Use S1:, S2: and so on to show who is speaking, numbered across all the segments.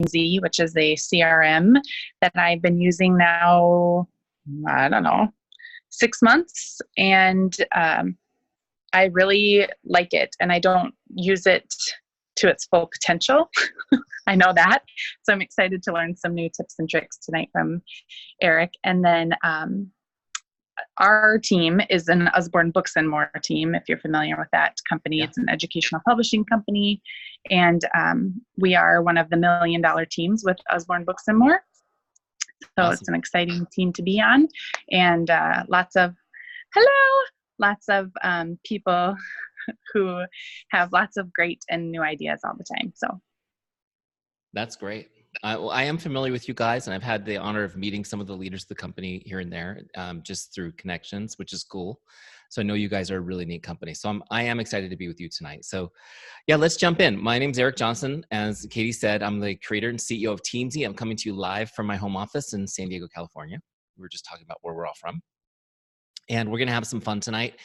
S1: Teamzy, which is a CRM that I've been using now, I don't know, 6 months. And I really like it, and I don't use it to its full potential. I know that. So I'm excited to learn some new tips and tricks tonight from Eric. And then our team is an Usborne Books and More team, if you're familiar with that company. Yeah. It's an educational publishing company. And we are one of the $1 million teams with Usborne Books and More. So awesome. It's an exciting team to be on. And lots of people who have lots of great and new ideas all the time. So
S2: that's great. I am familiar with you guys, and I've had the honor of meeting some of the leaders of the company here and there, just through connections, which is cool. So I know you guys are a really neat company. So I am excited to be with you tonight. So yeah, let's jump in. My name's Eric Johnson. As Katie said, I'm the creator and CEO of Teamzy. I'm coming to you live from my home office in San Diego, California. We were just talking about where we're all from. And we're going to have some fun tonight.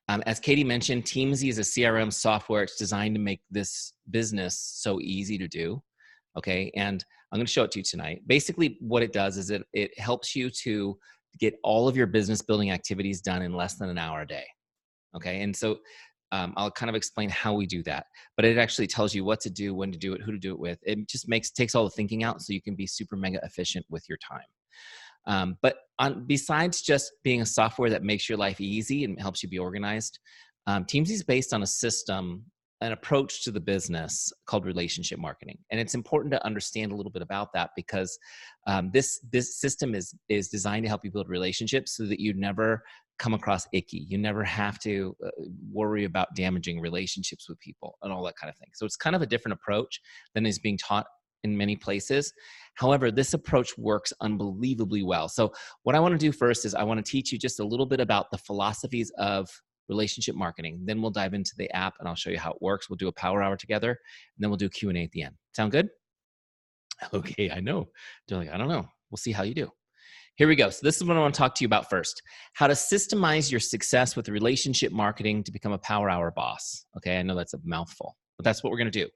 S2: As Katie mentioned, Teamzy is a CRM software. It's designed to make this business so easy to do. Okay, and I'm going to show it to you tonight. Basically, what it does is it helps you to get all of your business building activities done in less than an hour a day. Okay, and so I'll kind of explain how we do that. But it actually tells you what to do, when to do it, who to do it with. It just takes all the thinking out so you can be super mega efficient with your time. Besides just being a software that makes your life easy and helps you be organized, Teamzy is based on a system, an approach to the business called relationship marketing. And it's important to understand a little bit about that because this system is designed to help you build relationships so that you never come across icky. You never have to worry about damaging relationships with people and all that kind of thing. So it's kind of a different approach than is being taught in many places. However, this approach works unbelievably well. So what I want to do first is I want to teach you just a little bit about the philosophies of relationship marketing. Then we'll dive into the app and I'll show you how it works. We'll do a power hour together and then we'll do a Q&A at the end. Sound good? Okay, I know. They're like, I don't know. We'll see how you do. Here we go. So this is what I want to talk to you about first. How to systemize your success with relationship marketing to become a power hour boss. Okay, I know that's a mouthful, but that's what we're going to do.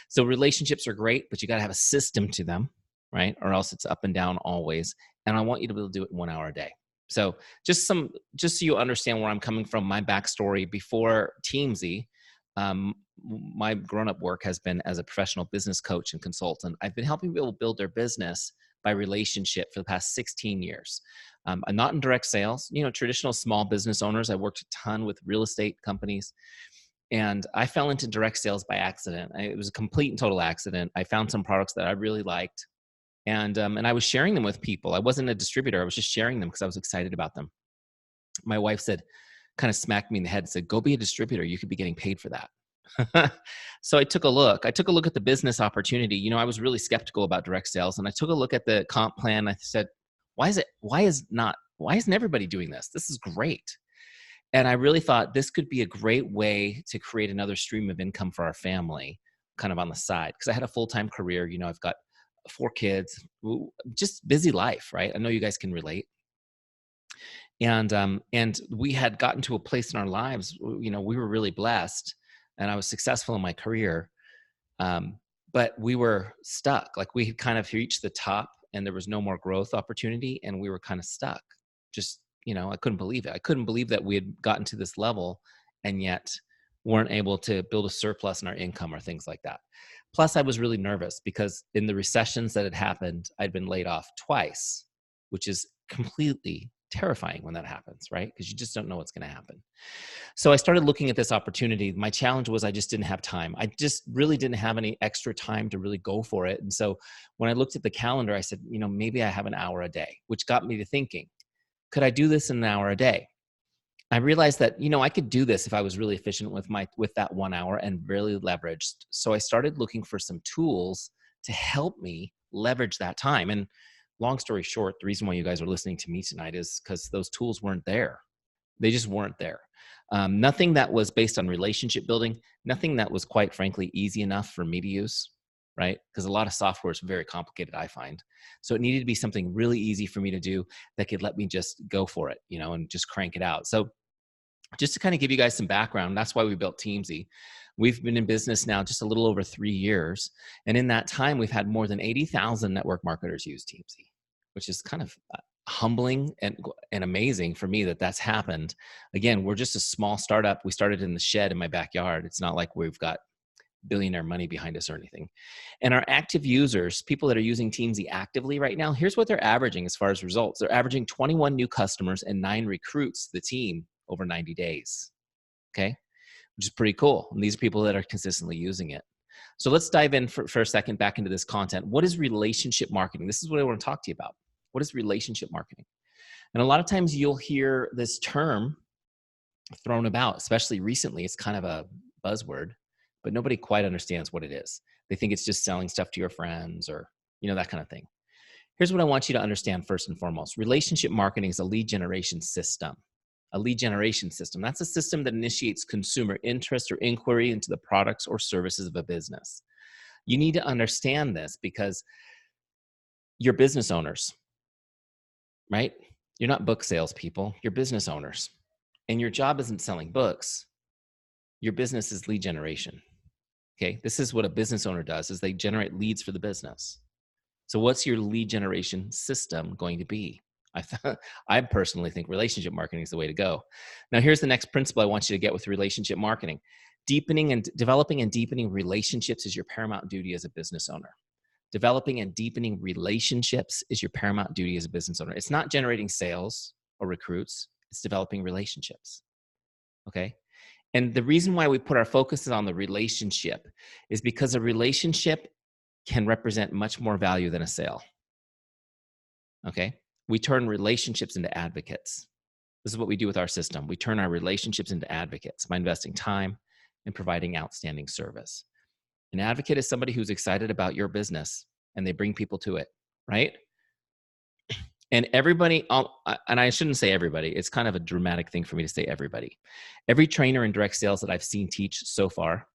S2: So relationships are great, but you got to have a system to them, right? Or else it's up and down always. And I want you to be able to do it in 1 hour a day. So just so you understand where I'm coming from, my backstory before Teamzy, my grown-up work has been as a professional business coach and consultant. I've been helping people build their business by relationship for the past 16 years. I'm not in direct sales, traditional small business owners. I worked a ton with real estate companies. And I fell into direct sales by accident. It was a complete and total accident. I found some products that I really liked. And I was sharing them with people. I wasn't a distributor. I was just sharing them because I was excited about them. My wife kind of smacked me in the head and said, go be a distributor. You could be getting paid for that. So I took a look. I took a look at the business opportunity. I was really skeptical about direct sales. And I took a look at the comp plan. I said, why isn't everybody doing this? This is great. And I really thought this could be a great way to create another stream of income for our family kind of on the side. Because I had a full-time career. I've got 4 kids, just busy life, right? I know you guys can relate. And we had gotten to a place in our lives, we were really blessed and I was successful in my career. But we were stuck. Like we had kind of reached the top and there was no more growth opportunity and we were kind of stuck. Just, I couldn't believe it. I couldn't believe that we had gotten to this level and yet weren't able to build a surplus in our income or things like that. Plus, I was really nervous because in the recessions that had happened, I'd been laid off twice, which is completely terrifying when that happens, right? Because you just don't know what's going to happen. So I started looking at this opportunity. My challenge was I just didn't have time. I just really didn't have any extra time to really go for it. And so when I looked at the calendar, I said, maybe I have an hour a day, which got me to thinking, could I do this in an hour a day? I realized that, I could do this if I was really efficient with that 1 hour and really leveraged. So I started looking for some tools to help me leverage that time. And long story short, the reason why you guys are listening to me tonight is because those tools weren't there. They just weren't there. Nothing that was based on relationship building, nothing that was quite frankly easy enough for me to use, right? Because a lot of software is very complicated, I find. So it needed to be something really easy for me to do that could let me just go for it, and just crank it out. So just to kind of give you guys some background, that's why we built Teamzy. We've been in business now just a little over 3 years. And in that time, we've had more than 80,000 network marketers use Teamzy, which is kind of humbling and amazing for me that that's happened. Again, we're just a small startup. We started in the shed in my backyard. It's not like we've got billionaire money behind us or anything. And our active users, people that are using Teamzy actively right now, here's what they're averaging as far as results. They're averaging 21 new customers and 9 recruits to the team over 90 days. Okay, which is pretty cool. And these are people that are consistently using it. So let's dive in for a second back into this content. What is relationship marketing? This is what I want to talk to you about. What is relationship marketing? And a lot of times you'll hear this term thrown about, especially recently. It's kind of a buzzword, but nobody quite understands what it is. They think it's just selling stuff to your friends or, that kind of thing. Here's what I want you to understand first and foremost. Relationship marketing is a lead generation system. A lead generation system. That's a system that initiates consumer interest or inquiry into the products or services of a business. You need to understand this because you're business owners, right? You're not book salespeople, you're business owners. And your job isn't selling books. Your business is lead generation. Okay, this is what a business owner does, is they generate leads for the business. So what's your lead generation system going to be? I personally think relationship marketing is the way to go. Now, here's the next principle I want you to get with relationship marketing. Developing and deepening relationships is your paramount duty as a business owner. Developing and deepening relationships is your paramount duty as a business owner. It's not generating sales or recruits. It's developing relationships. Okay? And the reason why we put our focus on the relationship is because a relationship can represent much more value than a sale. Okay? We turn relationships into advocates. This is what we do with our system. We turn our relationships into advocates by investing time and providing outstanding service. An advocate is somebody who's excited about your business and they bring people to it, right? And everybody, and I shouldn't say everybody, it's kind of a dramatic thing for me to say everybody. Every trainer in direct sales that I've seen teach so far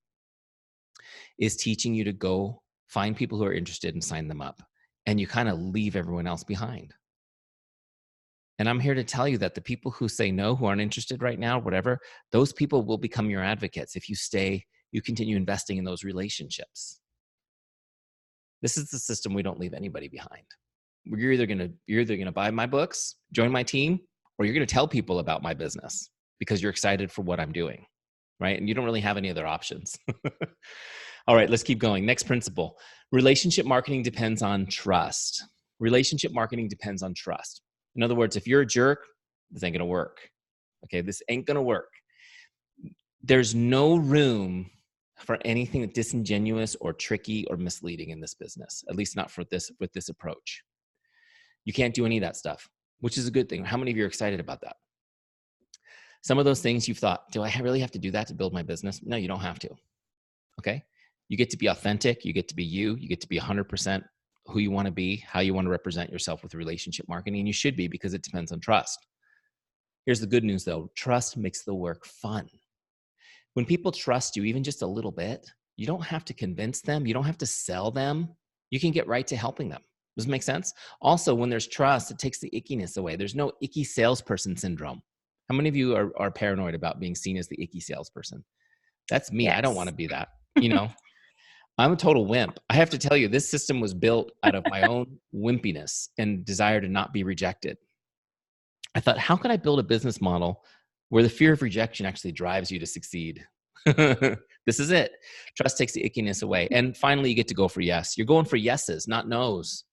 S2: is teaching you to go find people who are interested and sign them up. And you kind of leave everyone else behind. And I'm here to tell you that the people who say no, who aren't interested right now, whatever, those people will become your advocates if you continue investing in those relationships. This is the system. We don't leave anybody behind. You're either gonna buy my books, join my team, or you're gonna tell people about my business because you're excited for what I'm doing, right? And you don't really have any other options. All right, let's keep going. Next principle. Relationship marketing depends on trust. Relationship marketing depends on trust. In other words, if you're a jerk, this ain't gonna work. Okay, this ain't gonna work. There's no room for anything disingenuous or tricky or misleading in this business, at least not with this approach. You can't do any of that stuff, which is a good thing. How many of you are excited about that? Some of those things you've thought, do I really have to do that to build my business? No, you don't have to. Okay? You get to be authentic. You get to be you. You get to be 100% who you want to be, how you want to represent yourself with relationship marketing. And you should be, because it depends on trust. Here's the good news though. Trust makes the work fun. When people trust you, even just a little bit, you don't have to convince them. You don't have to sell them. You can get right to helping them. Does it make sense? Also, when there's trust, it takes the ickiness away. There's no icky salesperson syndrome. How many of you are paranoid about being seen as the icky salesperson? That's me. Yes. I don't want to be that. I'm a total wimp. I have to tell you, this system was built out of my own wimpiness and desire to not be rejected. I thought, how can I build a business model where the fear of rejection actually drives you to succeed? This is it. Trust takes the ickiness away. And finally, you get to go for yes. You're going for yeses, not no's.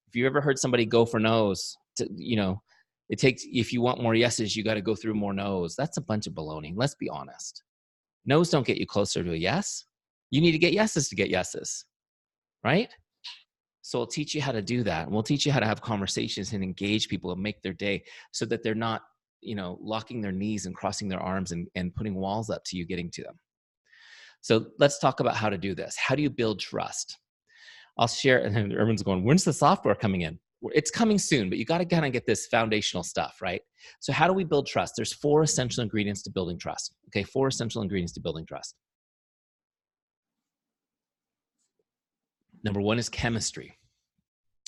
S2: If you ever heard somebody go for no's, it takes, if you want more yeses, you got to go through more no's. That's a bunch of baloney. Let's be honest. No's don't get you closer to a yes. You need to get yeses to get yeses, right? So we'll teach you how to do that. And we'll teach you how to have conversations and engage people and make their day so that they're not, locking their knees and crossing their arms and putting walls up to you getting to them. So let's talk about how to do this. How do you build trust? I'll share, and Erwin's going, when's the software coming in? It's coming soon, but you got to kind of get this foundational stuff, right? So how do we build trust? There's 4 essential ingredients to building trust. Okay, 4 essential ingredients to building trust. Number 1 is chemistry.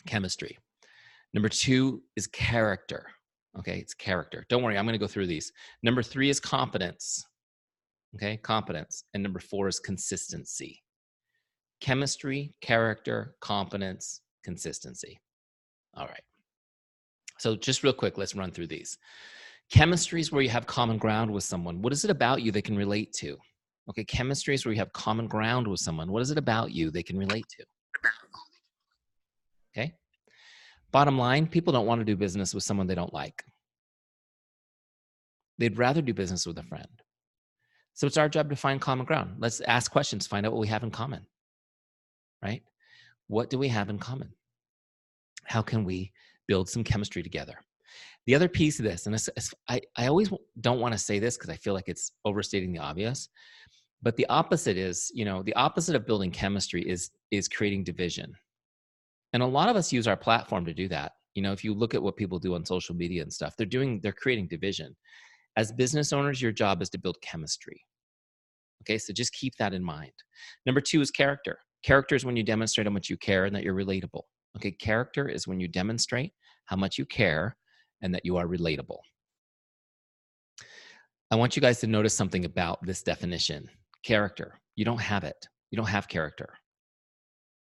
S2: Chemistry. Number 2 is character. Okay, it's character. Don't worry, I'm going to go through these. Number 3 is confidence. Okay, competence. And number 4 is consistency. Chemistry, character, competence, consistency. All right. So just real quick, let's run through these. Chemistry is where you have common ground with someone. What is it about you they can relate to? Okay, chemistry is where you have common ground with someone. What is it about you they can relate to? Okay. Bottom line, people don't want to do business with someone they don't like. They'd rather do business with a friend. So it's our job to find common ground. Let's ask questions, find out what we have in common, right? What do we have in common? How can we build some chemistry together? The other piece of this, and I always don't want to say this because I feel like it's overstating the obvious, but the opposite is, the opposite of building chemistry is creating division. And a lot of us use our platform to do that. If you look at what people do on social media and stuff, they're creating division. As business owners, your job is to build chemistry. Okay, so just keep that in mind. Number 2 is character. Character is when you demonstrate how much you care and that you're relatable. Okay, character is when you demonstrate how much you care and that you are relatable. I want you guys to notice something about this definition. Character. You don't have it. You don't have character.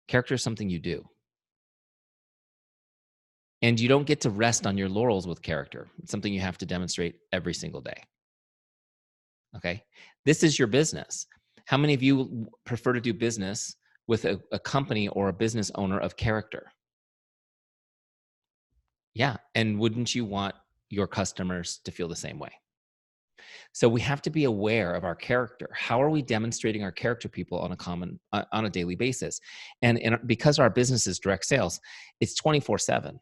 S2: Character is something you do. And you don't get to rest on your laurels with character. It's something you have to demonstrate every single day. Okay? This is your business. How many of you prefer to do business with a company or a business owner of character? Yeah. And wouldn't you want your customers to feel the same way? So we have to be aware of our character. How are we demonstrating our character people on a daily basis? And because our business is direct sales, it's 24/7.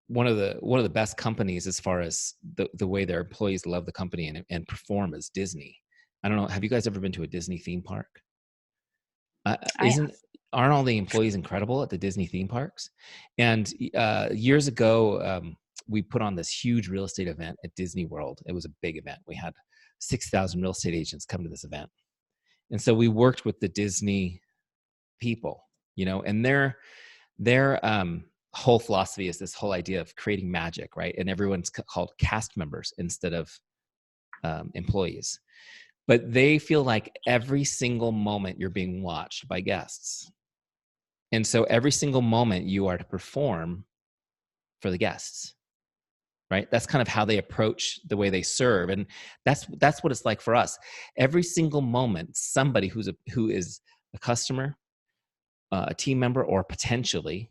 S2: One of the best companies as far as the way their employees love the company and perform is Disney. I don't know. Have you guys ever been to a Disney theme park? Aren't all the employees incredible at the Disney theme parks? And years ago, we put on this huge real estate event at Disney World. It was a big event. We had 6,000 real estate agents come to this event. And so we worked with the Disney people, and their whole philosophy is this whole idea of creating magic, right? And everyone's called cast members instead of employees. But they feel like every single moment you're being watched by guests. And so every single moment you are to perform for the guests, right? That's kind of how they approach the way they serve. And that's what it's like for us. Every single moment, somebody who is a customer, a team member, or potentially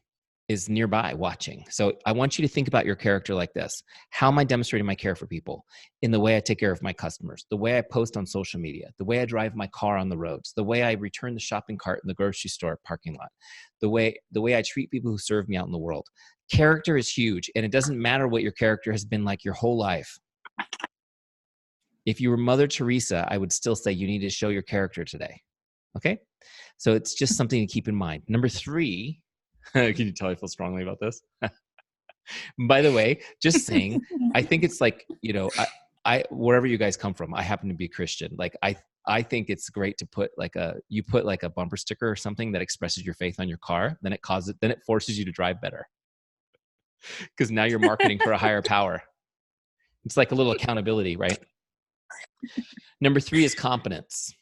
S2: is nearby watching. So I want you to think about your character like this. How am I demonstrating my care for people? In the way I take care of my customers, the way I post on social media, the way I drive my car on the roads, the way I return the shopping cart in the grocery store parking lot, the way I treat people who serve me out in the world. Character is huge, and it doesn't matter what your character has been like your whole life. If you were Mother Teresa, I would still say you need to show your character today. Okay? So it's just something to keep in mind. Number 3, can you tell I feel strongly about this? By the way, just saying, I think it's like, I wherever you guys come from, I happen to be Christian. Like I think it's great to put like a bumper sticker or something that expresses your faith on your car. Then it forces you to drive better. Because now you're marketing for a higher power. It's like a little accountability, right? Number 3 is competence.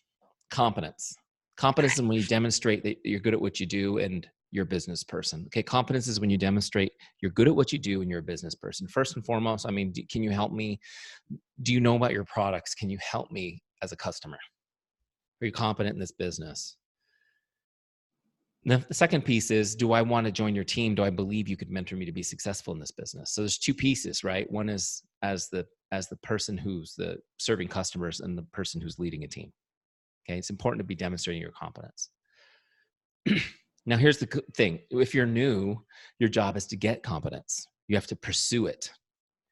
S2: Competence is when you demonstrate that you're good at what you do and you're a business person. Okay, competence is when you demonstrate you're good at what you do and you're a business person. First and foremost, can you help me? Do you know about your products? Can you help me as a customer? Are you competent in this business? The second piece is, do I want to join your team? Do I believe you could mentor me to be successful in this business? So there's 2 pieces, right? One is as the person who's serving customers and the person who's leading a team. Okay, it's important to be demonstrating your competence. Now, here's the thing. If you're new, your job is to get competence. You have to pursue it,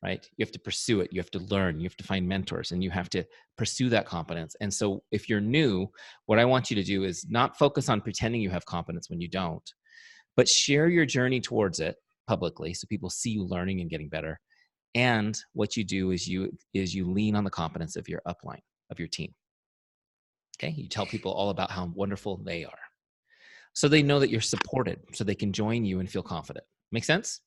S2: right? You have to pursue it. You have to learn. You have to find mentors, and you have to pursue that competence. And so if you're new, what I want you to do is not focus on pretending you have competence when you don't, but share your journey towards it publicly so people see you learning and getting better. And what you do is you lean on the competence of your upline, of your team. Okay? You tell people all about how wonderful they are. So they know that you're supported, so they can join you and feel confident. Make sense?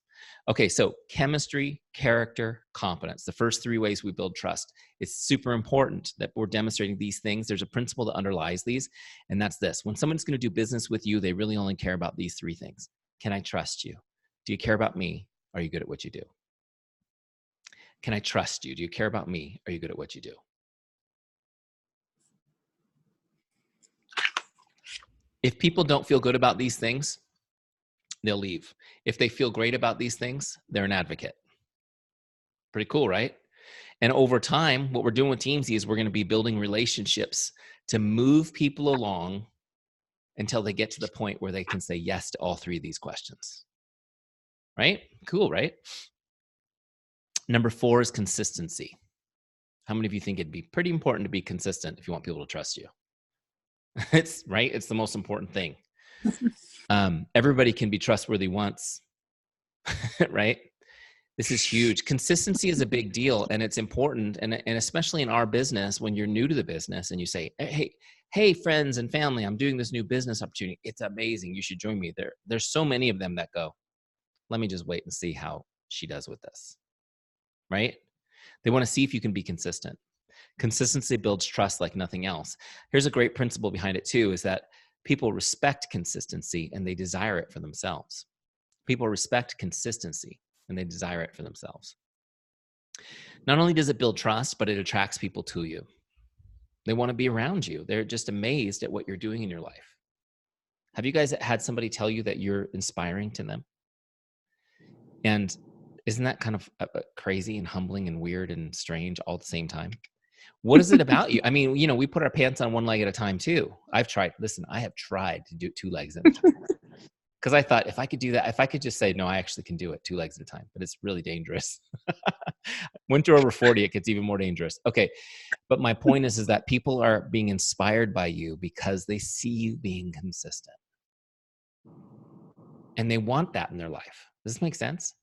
S2: Okay, so chemistry, character, competence, the first three ways we build trust. It's super important that we're demonstrating these things. There's a principle that underlies these, and that's this. When someone's going to do business with you, they really only care about these three things. Can I trust you? Do you care about me? Are you good at what you do? Can I trust you? Do you care about me? Are you good at what you do? If people don't feel good about these things, they'll leave. If they feel great about these things, they're an advocate. Pretty cool, right? And over time, what we're doing with Teamzy is we're going to be building relationships to move people along until they get to the point where they can say yes to all three of these questions. Right? Cool, right? Number 4 is consistency. How many of you think it'd be pretty important to be consistent if you want people to trust you? It's right. It's the most important thing. Everybody can be trustworthy once, right? This is huge. Consistency is a big deal, and it's important. And especially in our business, when you're new to the business and you say, hey, friends and family, I'm doing this new business opportunity. It's amazing. You should join me. There's so many of them that go, let me just wait and see how she does with this, right? They want to see if you can be consistent. Consistency builds trust like nothing else. Here's a great principle behind it too, is that people respect consistency and they desire it for themselves. People respect consistency and they desire it for themselves. Not only does it build trust, but it attracts people to you. They want to be around you. They're just amazed at what you're doing in your life. Have you guys had somebody tell you that you're inspiring to them? And isn't that kind of crazy and humbling and weird and strange all at the same time? What is it about you? I mean, we put our pants on one leg at a time too. I have tried to do 2 legs at a time. Because I thought if I could do that, if I could just say, no, I actually can do it 2 legs at a time, but it's really dangerous. Once you're over 40, it gets even more dangerous. Okay. But my point is that people are being inspired by you because they see you being consistent. And they want that in their life. Does this make sense?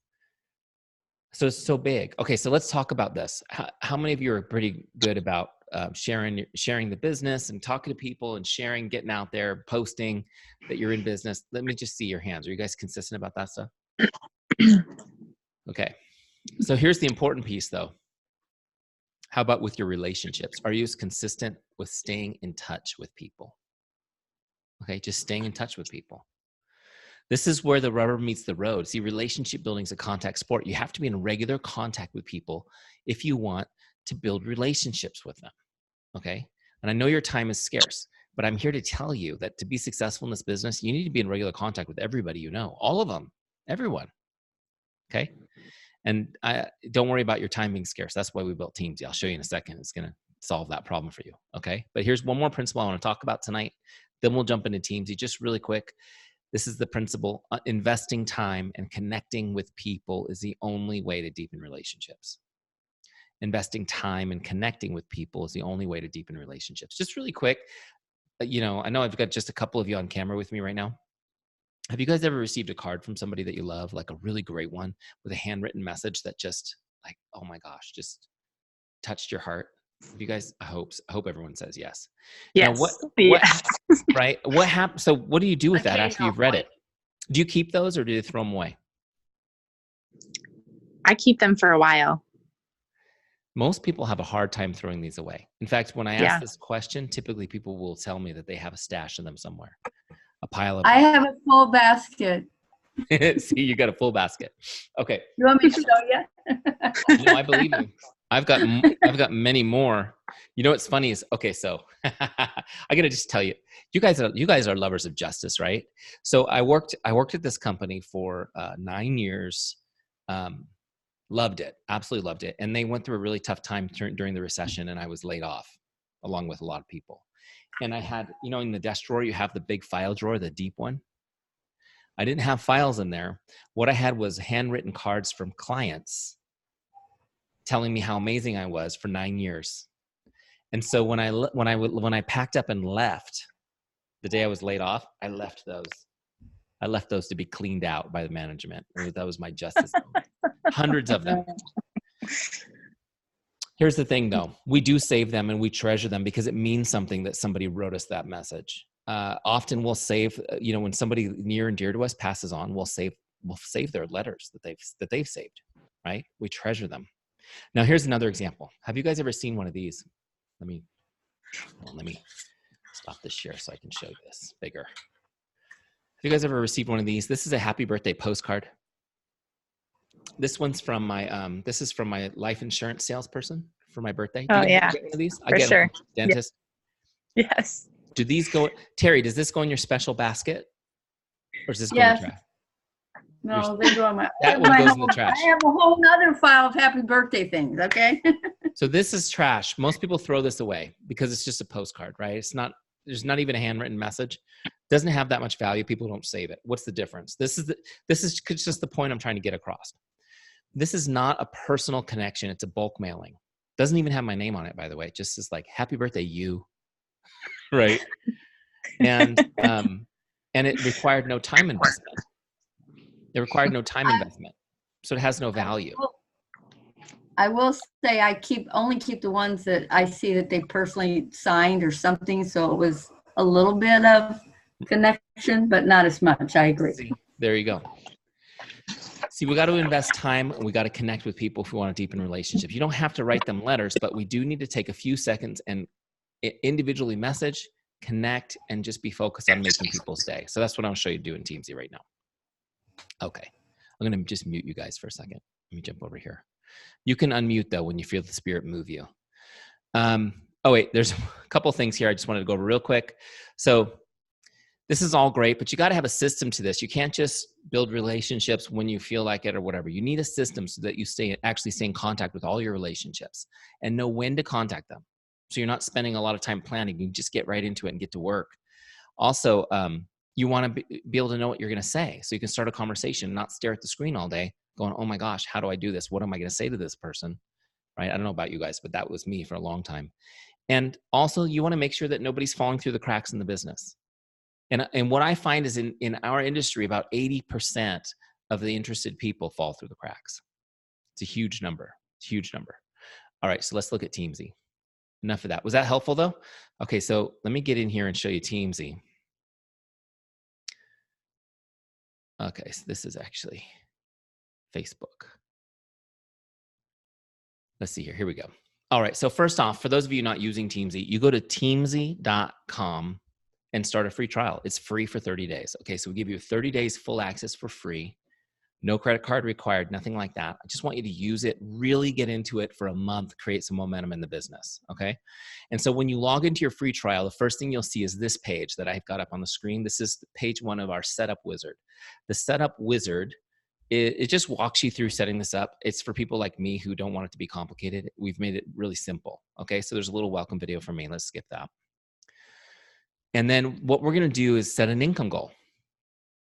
S2: So it's so big. Okay, so let's talk about this. How many of you are pretty good about sharing the business and talking to people and sharing, getting out there, posting that you're in business? Let me just see your hands. Are you guys consistent about that stuff? Okay. So here's the important piece though. How about with your relationships? Are you as consistent with staying in touch with people? Okay, just staying in touch with people. This is where the rubber meets the road. See, relationship building is a contact sport. You have to be in regular contact with people if you want to build relationships with them, okay? And I know your time is scarce, but I'm here to tell you that to be successful in this business, you need to be in regular contact with everybody you know, all of them, everyone, okay? And don't worry about your time being scarce. That's why we built Teamzy. I'll show you in a second. It's going to solve that problem for you, okay? But here's one more principle I want to talk about tonight. Then we'll jump into Teamzy just really quick. This is the principle. Investing time and connecting with people is the only way to deepen relationships. Investing time and connecting with people is the only way to deepen relationships. Just really quick, I know I've got just a couple of you on camera with me right now. Have you guys ever received a card from somebody that you love, like a really great one with a handwritten message that just like, oh my gosh, just touched your heart? Have you guys, I hope everyone says yes.
S1: Yes.
S2: Now, right? What happened? So what do you do with that after you've read it? Do you keep those or do you throw them away?
S1: I keep them for a while.
S2: Most people have a hard time throwing these away. In fact, when I ask this question, typically people will tell me that they have a stash of them somewhere, a pile of them.
S3: I have a full basket.
S2: See, you got a full basket. Okay.
S3: You want me to show you?
S2: No, I believe you. I've got many more. You know what's funny is, okay, so I gotta just tell you, you guys are lovers of justice, right? So I worked at this company for 9 years. Loved it, absolutely loved it. And they went through a really tough time during the recession, and I was laid off along with a lot of people. And I had, in the desk drawer, you have the big file drawer, the deep one. I didn't have files in there. What I had was handwritten cards from clients telling me how amazing I was for 9 years. And so when I packed up and left the day I was laid off, I left those to be cleaned out by the management. That was my justice moment. Hundreds of them. Here's the thing though. We do save them and we treasure them because it means something that somebody wrote us that message. Often we'll save, when somebody near and dear to us passes on, we'll save we'll save their letters that they've saved, right? We treasure them. Now, here's another example. Have you guys ever seen one of these? Let me stop this share so I can show you this bigger. Have you guys ever received one of these? This is a happy birthday postcard. This one's from my, this is from my life insurance salesperson for my birthday.
S1: Oh,
S2: Do you
S1: yeah,
S2: get one of these? I
S1: for
S2: get
S1: sure.
S2: them from the dentist.
S1: Yes.
S2: Do these go, Terry, does this go in your special basket? Or does this go in the
S3: Yes.
S2: trash?
S3: No, they go on my.
S2: That one goes in the trash.
S3: I have a whole nother file of happy birthday things. Okay.
S2: So this is trash. Most people throw this away because it's just a postcard, right? It's not, there's not even a handwritten message. Doesn't have that much value. People don't save it. What's the difference? This is just the point I'm trying to get across. This is not a personal connection. It's a bulk mailing. Doesn't even have my name on it, by the way. It just is like, happy birthday, you. Right. And it required no time investment. It required no time investment. So it has no value.
S3: I will say I only keep the ones that I see that they personally signed or something. So it was a little bit of connection, but not as much. I agree.
S2: See, there you go. See, we got to invest time and we got to connect with people if we want to deepen relationships. You don't have to write them letters, but we do need to take a few seconds and individually message, connect, and just be focused on making people's day. So that's what I'll show you do in Teamzy right now. Okay. I'm going to just mute you guys for a second. Let me jump over here. You can unmute though when you feel the spirit move you. Oh wait, there's a couple things here I just wanted to go over real quick. So this is all great, but you got to have a system to this. You can't just build relationships when you feel like it or whatever. You need a system so that you actually stay in contact with all your relationships and know when to contact them. So you're not spending a lot of time planning. You just get right into it and get to work. Also, you want to be able to know what you're going to say so you can start a conversation, not stare at the screen all day going, oh my gosh, how do I do this? What am I going to say to this person? Right? I don't know about you guys, but that was me for a long time. And also you want to make sure that nobody's falling through the cracks in the business. And what I find is in our industry, about 80% of the interested people fall through the cracks. It's a huge number. It's a huge number. All right, so let's look at Teamzy. Enough of that. Was that helpful though? Okay, so let me get in here and show you Teamzy. Okay, so this is actually Facebook. Let's see here. Here we go. All right, so first off, for those of you not using Teamzy, you go to teamzy.com and start a free trial. It's free for 30 days. Okay, so we give you 30 days full access for free. No credit card required, nothing like that. I just want you to use it, really get into it for a month, create some momentum in the business, okay? And so when you log into your free trial, the first thing you'll see is this page that I've got up on the screen. This is page 1 of our setup wizard. The setup wizard, it just walks you through setting this up. It's for people like me who don't want it to be complicated. We've made it really simple, okay? So there's a little welcome video from me. Let's skip that. And then what we're gonna do is set an income goal.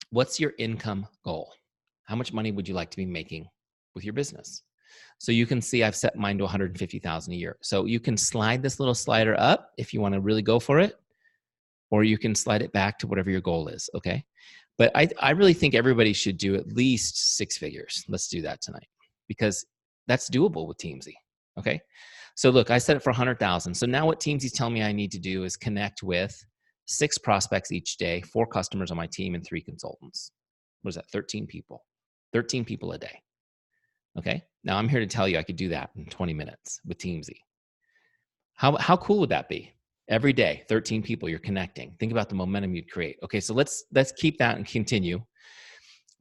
S2: What's your income goal? How much money would you like to be making with your business? So you can see I've set mine to 150,000 a year. So you can slide this little slider up if you want to really go for it, or you can slide it back to whatever your goal is, okay? But I really think everybody should do at least 6 figures. Let's do that tonight because that's doable with Teamzy, okay? So look, I set it for 100,000. So now what Teamzy's telling me I need to do is connect with 6 prospects each day, 4 customers on my team, and 3 consultants. What is that? 13 people. 13 people a day. Okay. Now I'm here to tell you I could do that in 20 minutes with Teamzy. How cool would that be? Every day, 13 people you're connecting. Think about the momentum you'd create. Okay. So let's keep that and continue.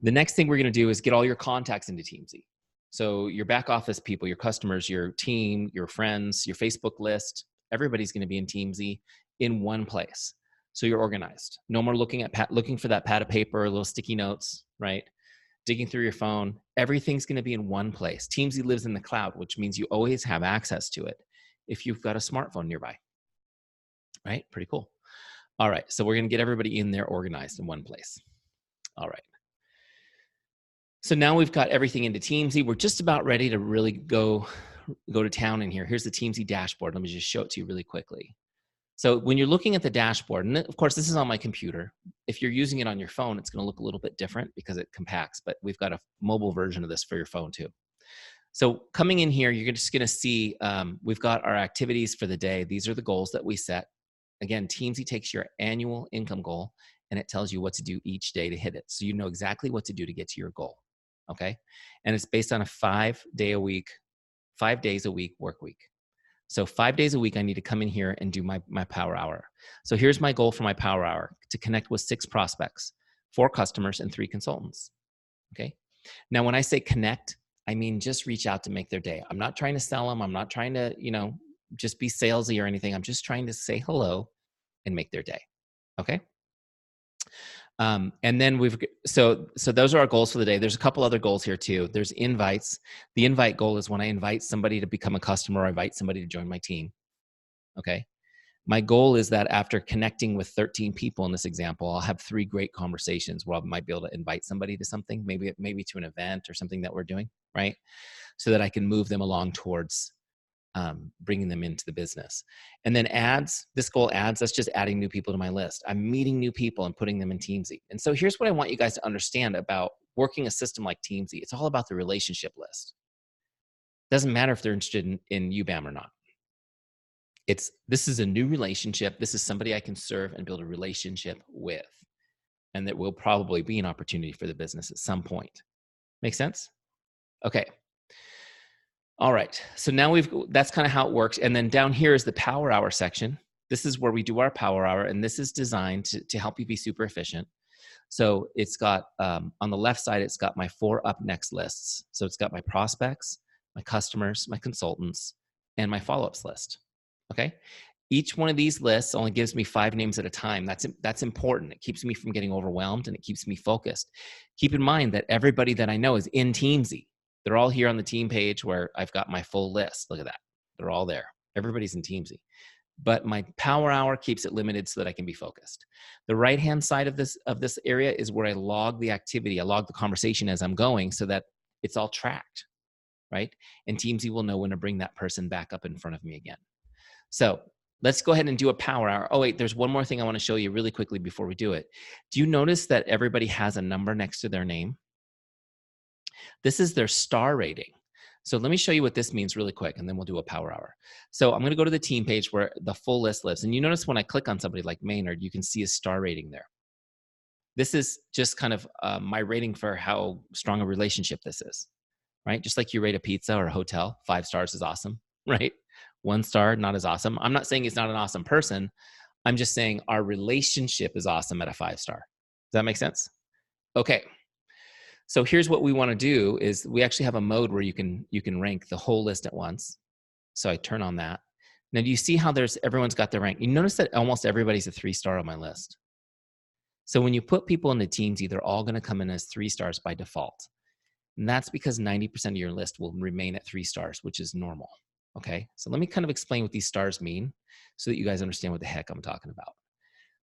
S2: The next thing we're going to do is get all your contacts into Teamzy. So your back office people, your customers, your team, your friends, your Facebook list, everybody's going to be in Teamzy in one place. So you're organized. No more looking for that pad of paper, little sticky notes, right? Digging through your phone. Everything's going to be in one place. Teamzy lives in the cloud, which means you always have access to it if you've got a smartphone nearby. Right? Pretty cool. All right. So we're going to get everybody in there organized in one place. All right. So now we've got everything into Teamzy. We're just about ready to really go to town in here. Here's the Teamzy dashboard. Let me just show it to you really quickly. So when you're looking at the dashboard, and of course, this is on my computer. If you're using it on your phone, it's going to look a little bit different because it compacts, but we've got a mobile version of this for your phone too. So coming in here, you're just going to see we've got our activities for the day. These are the goals that we set. Again, Teamzy takes your annual income goal and it tells you what to do each day to hit it. So you know exactly what to do to get to your goal. Okay. And it's based on a 5 days a week work week. So 5 days a week, I need to come in here and do my power hour. So here's my goal for my power hour: to connect with 6 prospects, 4 customers, and 3 consultants. Okay. Now, when I say connect, I mean just reach out to make their day. I'm not trying to sell them. I'm not trying to, just be salesy or anything. I'm just trying to say hello and make their day. Okay. And then so those are our goals for the day. There's a couple other goals here too. There's invites. The invite goal is when I invite somebody to become a customer, or I invite somebody to join my team. Okay. My goal is that after connecting with 13 people in this example, I'll have 3 great conversations where I might be able to invite somebody to something, maybe to an event or something that we're doing, right? So that I can move them along towards bringing them into the business. And then ads, this goal ads, that's just adding new people to my list. I'm meeting new people and putting them in Teamzy. And so here's what I want you guys to understand about working a system like Teamzy. It's all about the relationship list. Doesn't matter if they're interested in UBAM or not. This is a new relationship. This is somebody I can serve and build a relationship with. And that will probably be an opportunity for the business at some point. Make sense? Okay. All right. So now that's kind of how it works. And then down here is the power hour section. This is where we do our power hour. And this is designed to help you be super efficient. So it's got, on the left side, it's got my 4 up next lists. So it's got my prospects, my customers, my consultants, and my follow-ups list. Okay. Each one of these lists only gives me 5 names at a time. That's important. It keeps me from getting overwhelmed and it keeps me focused. Keep in mind that everybody that I know is in Teamzy. They're all here on the team page where I've got my full list. Look at that. They're all there. Everybody's in Teamzy. But my power hour keeps it limited so that I can be focused. The right-hand side of this area is where I log the activity. I log the conversation as I'm going so that it's all tracked, right? And Teamzy will know when to bring that person back up in front of me again. So let's go ahead and do a power hour. Oh, wait, there's one more thing I want to show you really quickly before we do it. Do you notice that everybody has a number next to their name? This is their star rating. So let me show you what this means really quick, and then we'll do a power hour. So I'm going to go to the team page where the full list lives. And you notice when I click on somebody like Maynard, you can see a star rating there. This is just kind of my rating for how strong a relationship this is, right? Just like you rate a pizza or a hotel, 5 stars is awesome, right? 1 star, not as awesome. I'm not saying he's not an awesome person. I'm just saying our relationship is awesome at a 5 star. Does that make sense? Okay. So here's what we want to do is we actually have a mode where you can rank the whole list at once. So I turn on that. Now, do you see how everyone's got their rank? You notice that almost everybody's a 3 star on my list. So when you put people into Teamzy, they're all going to come in as 3 stars by default. And that's because 90% of your list will remain at 3 stars, which is normal. Okay, so let me kind of explain what these stars mean so that you guys understand what the heck I'm talking about.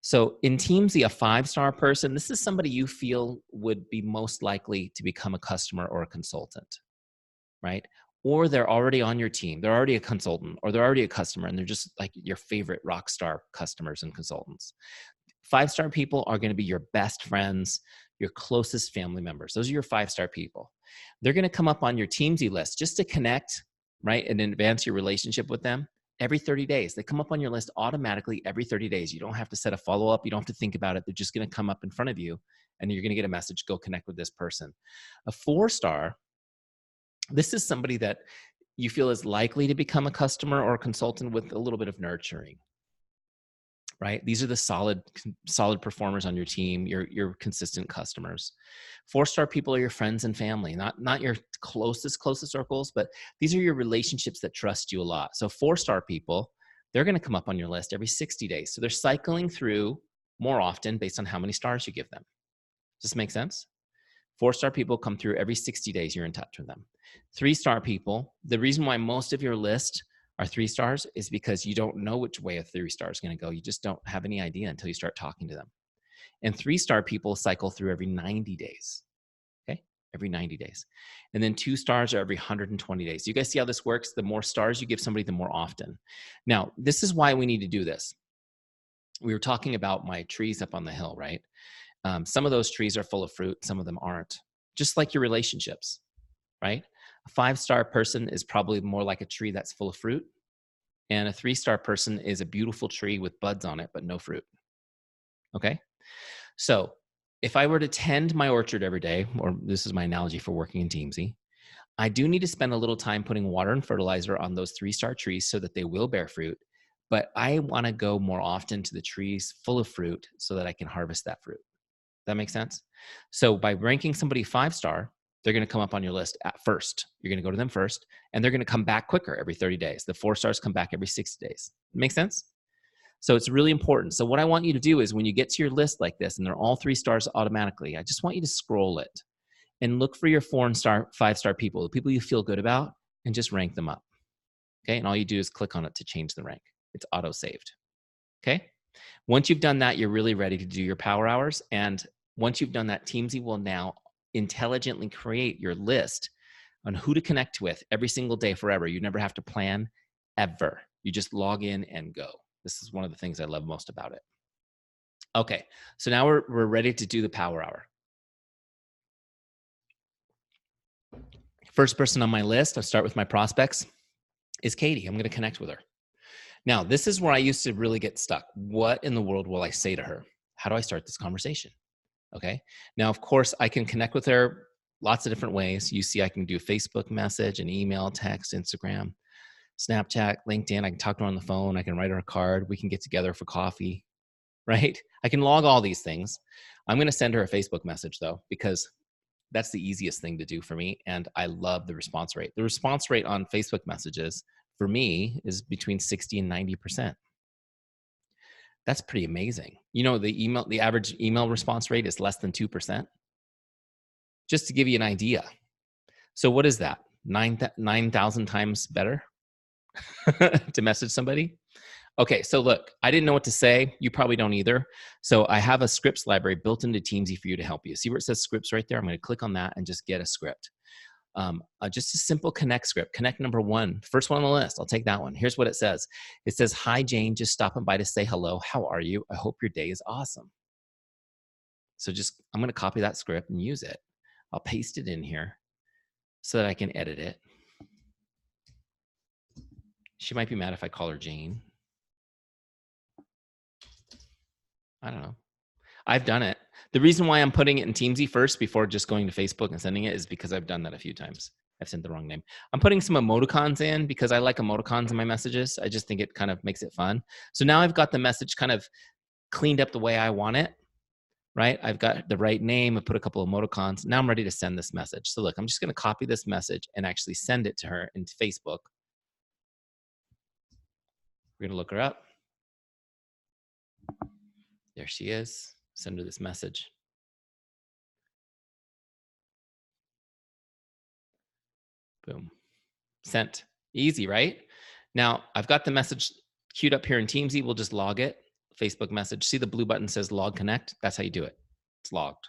S2: So in Teamzy, a 5-star person, this is somebody you feel would be most likely to become a customer or a consultant, right? Or they're already on your team. They're already a consultant or they're already a customer and they're just like your favorite rock star customers and consultants. 5-star people are going to be your best friends, your closest family members. Those are your 5-star people. They're going to come up on your Teamzy list just to connect, right, and advance your relationship with them every 30 days. They come up on your list automatically every 30 days. You don't have to set a follow-up. You don't have to think about it. They're just going to come up in front of you and you're going to get a message, go connect with this person. A 4-star, this is somebody that you feel is likely to become a customer or a consultant with a little bit of nurturing, right? These are the solid performers on your team, your consistent customers. 4-star people are your friends and family, not your closest circles, but these are your relationships that trust you a lot. So 4-star people, they're going to come up on your list every 60 days. So they're cycling through more often based on how many stars you give them. Does this make sense? 4-star people come through every 60 days. You're in touch with them. 3-star people, the reason why most of your list are 3 stars is because you don't know which way a 3-star is going to go. You just don't have any idea until you start talking to them. And 3-star people cycle through every 90 days. Okay, every 90 days. And then 2 stars are every 120 days. You guys see how this works? The more stars you give somebody, the more often. Now, this is why we need to do this. We were talking about my trees up on the hill, right? Some of those trees are full of fruit. Some of them aren't. Just like your relationships, right? A 5-star person is probably more like a tree that's full of fruit. And a 3-star person is a beautiful tree with buds on it, but no fruit. Okay? So if I were to tend my orchard every day, or this is my analogy for working in Teamzy, I do need to spend a little time putting water and fertilizer on those 3-star trees so that they will bear fruit. But I want to go more often to the trees full of fruit so that I can harvest that fruit. That makes sense? So by ranking somebody 5-star, they're going to come up on your list at first. You're going to go to them first, and they're going to come back quicker every 30 days. The 4 stars come back every 60 days. Make sense? So it's really important. So what I want you to do is when you get to your list like this, and they're all 3 stars automatically, I just want you to scroll it and look for your 4 and 5-star people, the people you feel good about, and just rank them up. Okay, and all you do is click on it to change the rank. It's auto-saved. Okay? Once you've done that, you're really ready to do your power hours. And once you've done that, Teamzy will now intelligently create your list on who to connect with every single day forever. You never have to plan ever. You just log in and go. This is one of the things I love most about it. Okay, so now we're ready to do the power hour. First person on my list, I'll start with my prospects, is Katie. I'm going to connect with her. Now, this is where I used to really get stuck. What in the world will I say to her? How do I start this conversation? Okay. Now, of course, I can connect with her lots of different ways. You see, I can do a Facebook message, an email, text, Instagram, Snapchat, LinkedIn. I can talk to her on the phone. I can write her a card. We can get together for coffee, right? I can log all these things. I'm going to send her a Facebook message though, because that's the easiest thing to do for me. And I love the response rate. The response rate on Facebook messages for me is between 60 and 90%. That's pretty amazing. You know, the average email response rate is less than 2%. Just to give you an idea. So what is that? 9,000 times better to message somebody? Okay, so look, I didn't know what to say. You probably don't either. So I have a scripts library built into Teamzy for you to help you. See where it says scripts right there? I'm going to click on that and just get a script. Just a simple connect script. Connect number 1, first one on the list. I'll take that one. Here's what it says. It says, "Hi, Jane, just stopping by to say hello. How are you? I hope your day is awesome." So I'm going to copy that script and use it. I'll paste it in here so that I can edit it. She might be mad if I call her Jane. I don't know. I've done it. The reason why I'm putting it in Teamzy first before just going to Facebook and sending it is because I've done that a few times. I've sent the wrong name. I'm putting some emoticons in because I like emoticons in my messages. I just think it kind of makes it fun. So now I've got the message kind of cleaned up the way I want it, right? I've got the right name. I put a couple of emoticons. Now I'm ready to send this message. So look, I'm just going to copy this message and actually send it to her into Facebook. We're going to look her up. There she is. Send her this message. Boom. Sent. Easy, right? Now, I've got the message queued up here in Teamzy. We'll just log it. Facebook message. See the blue button says log connect? That's how you do it. It's logged.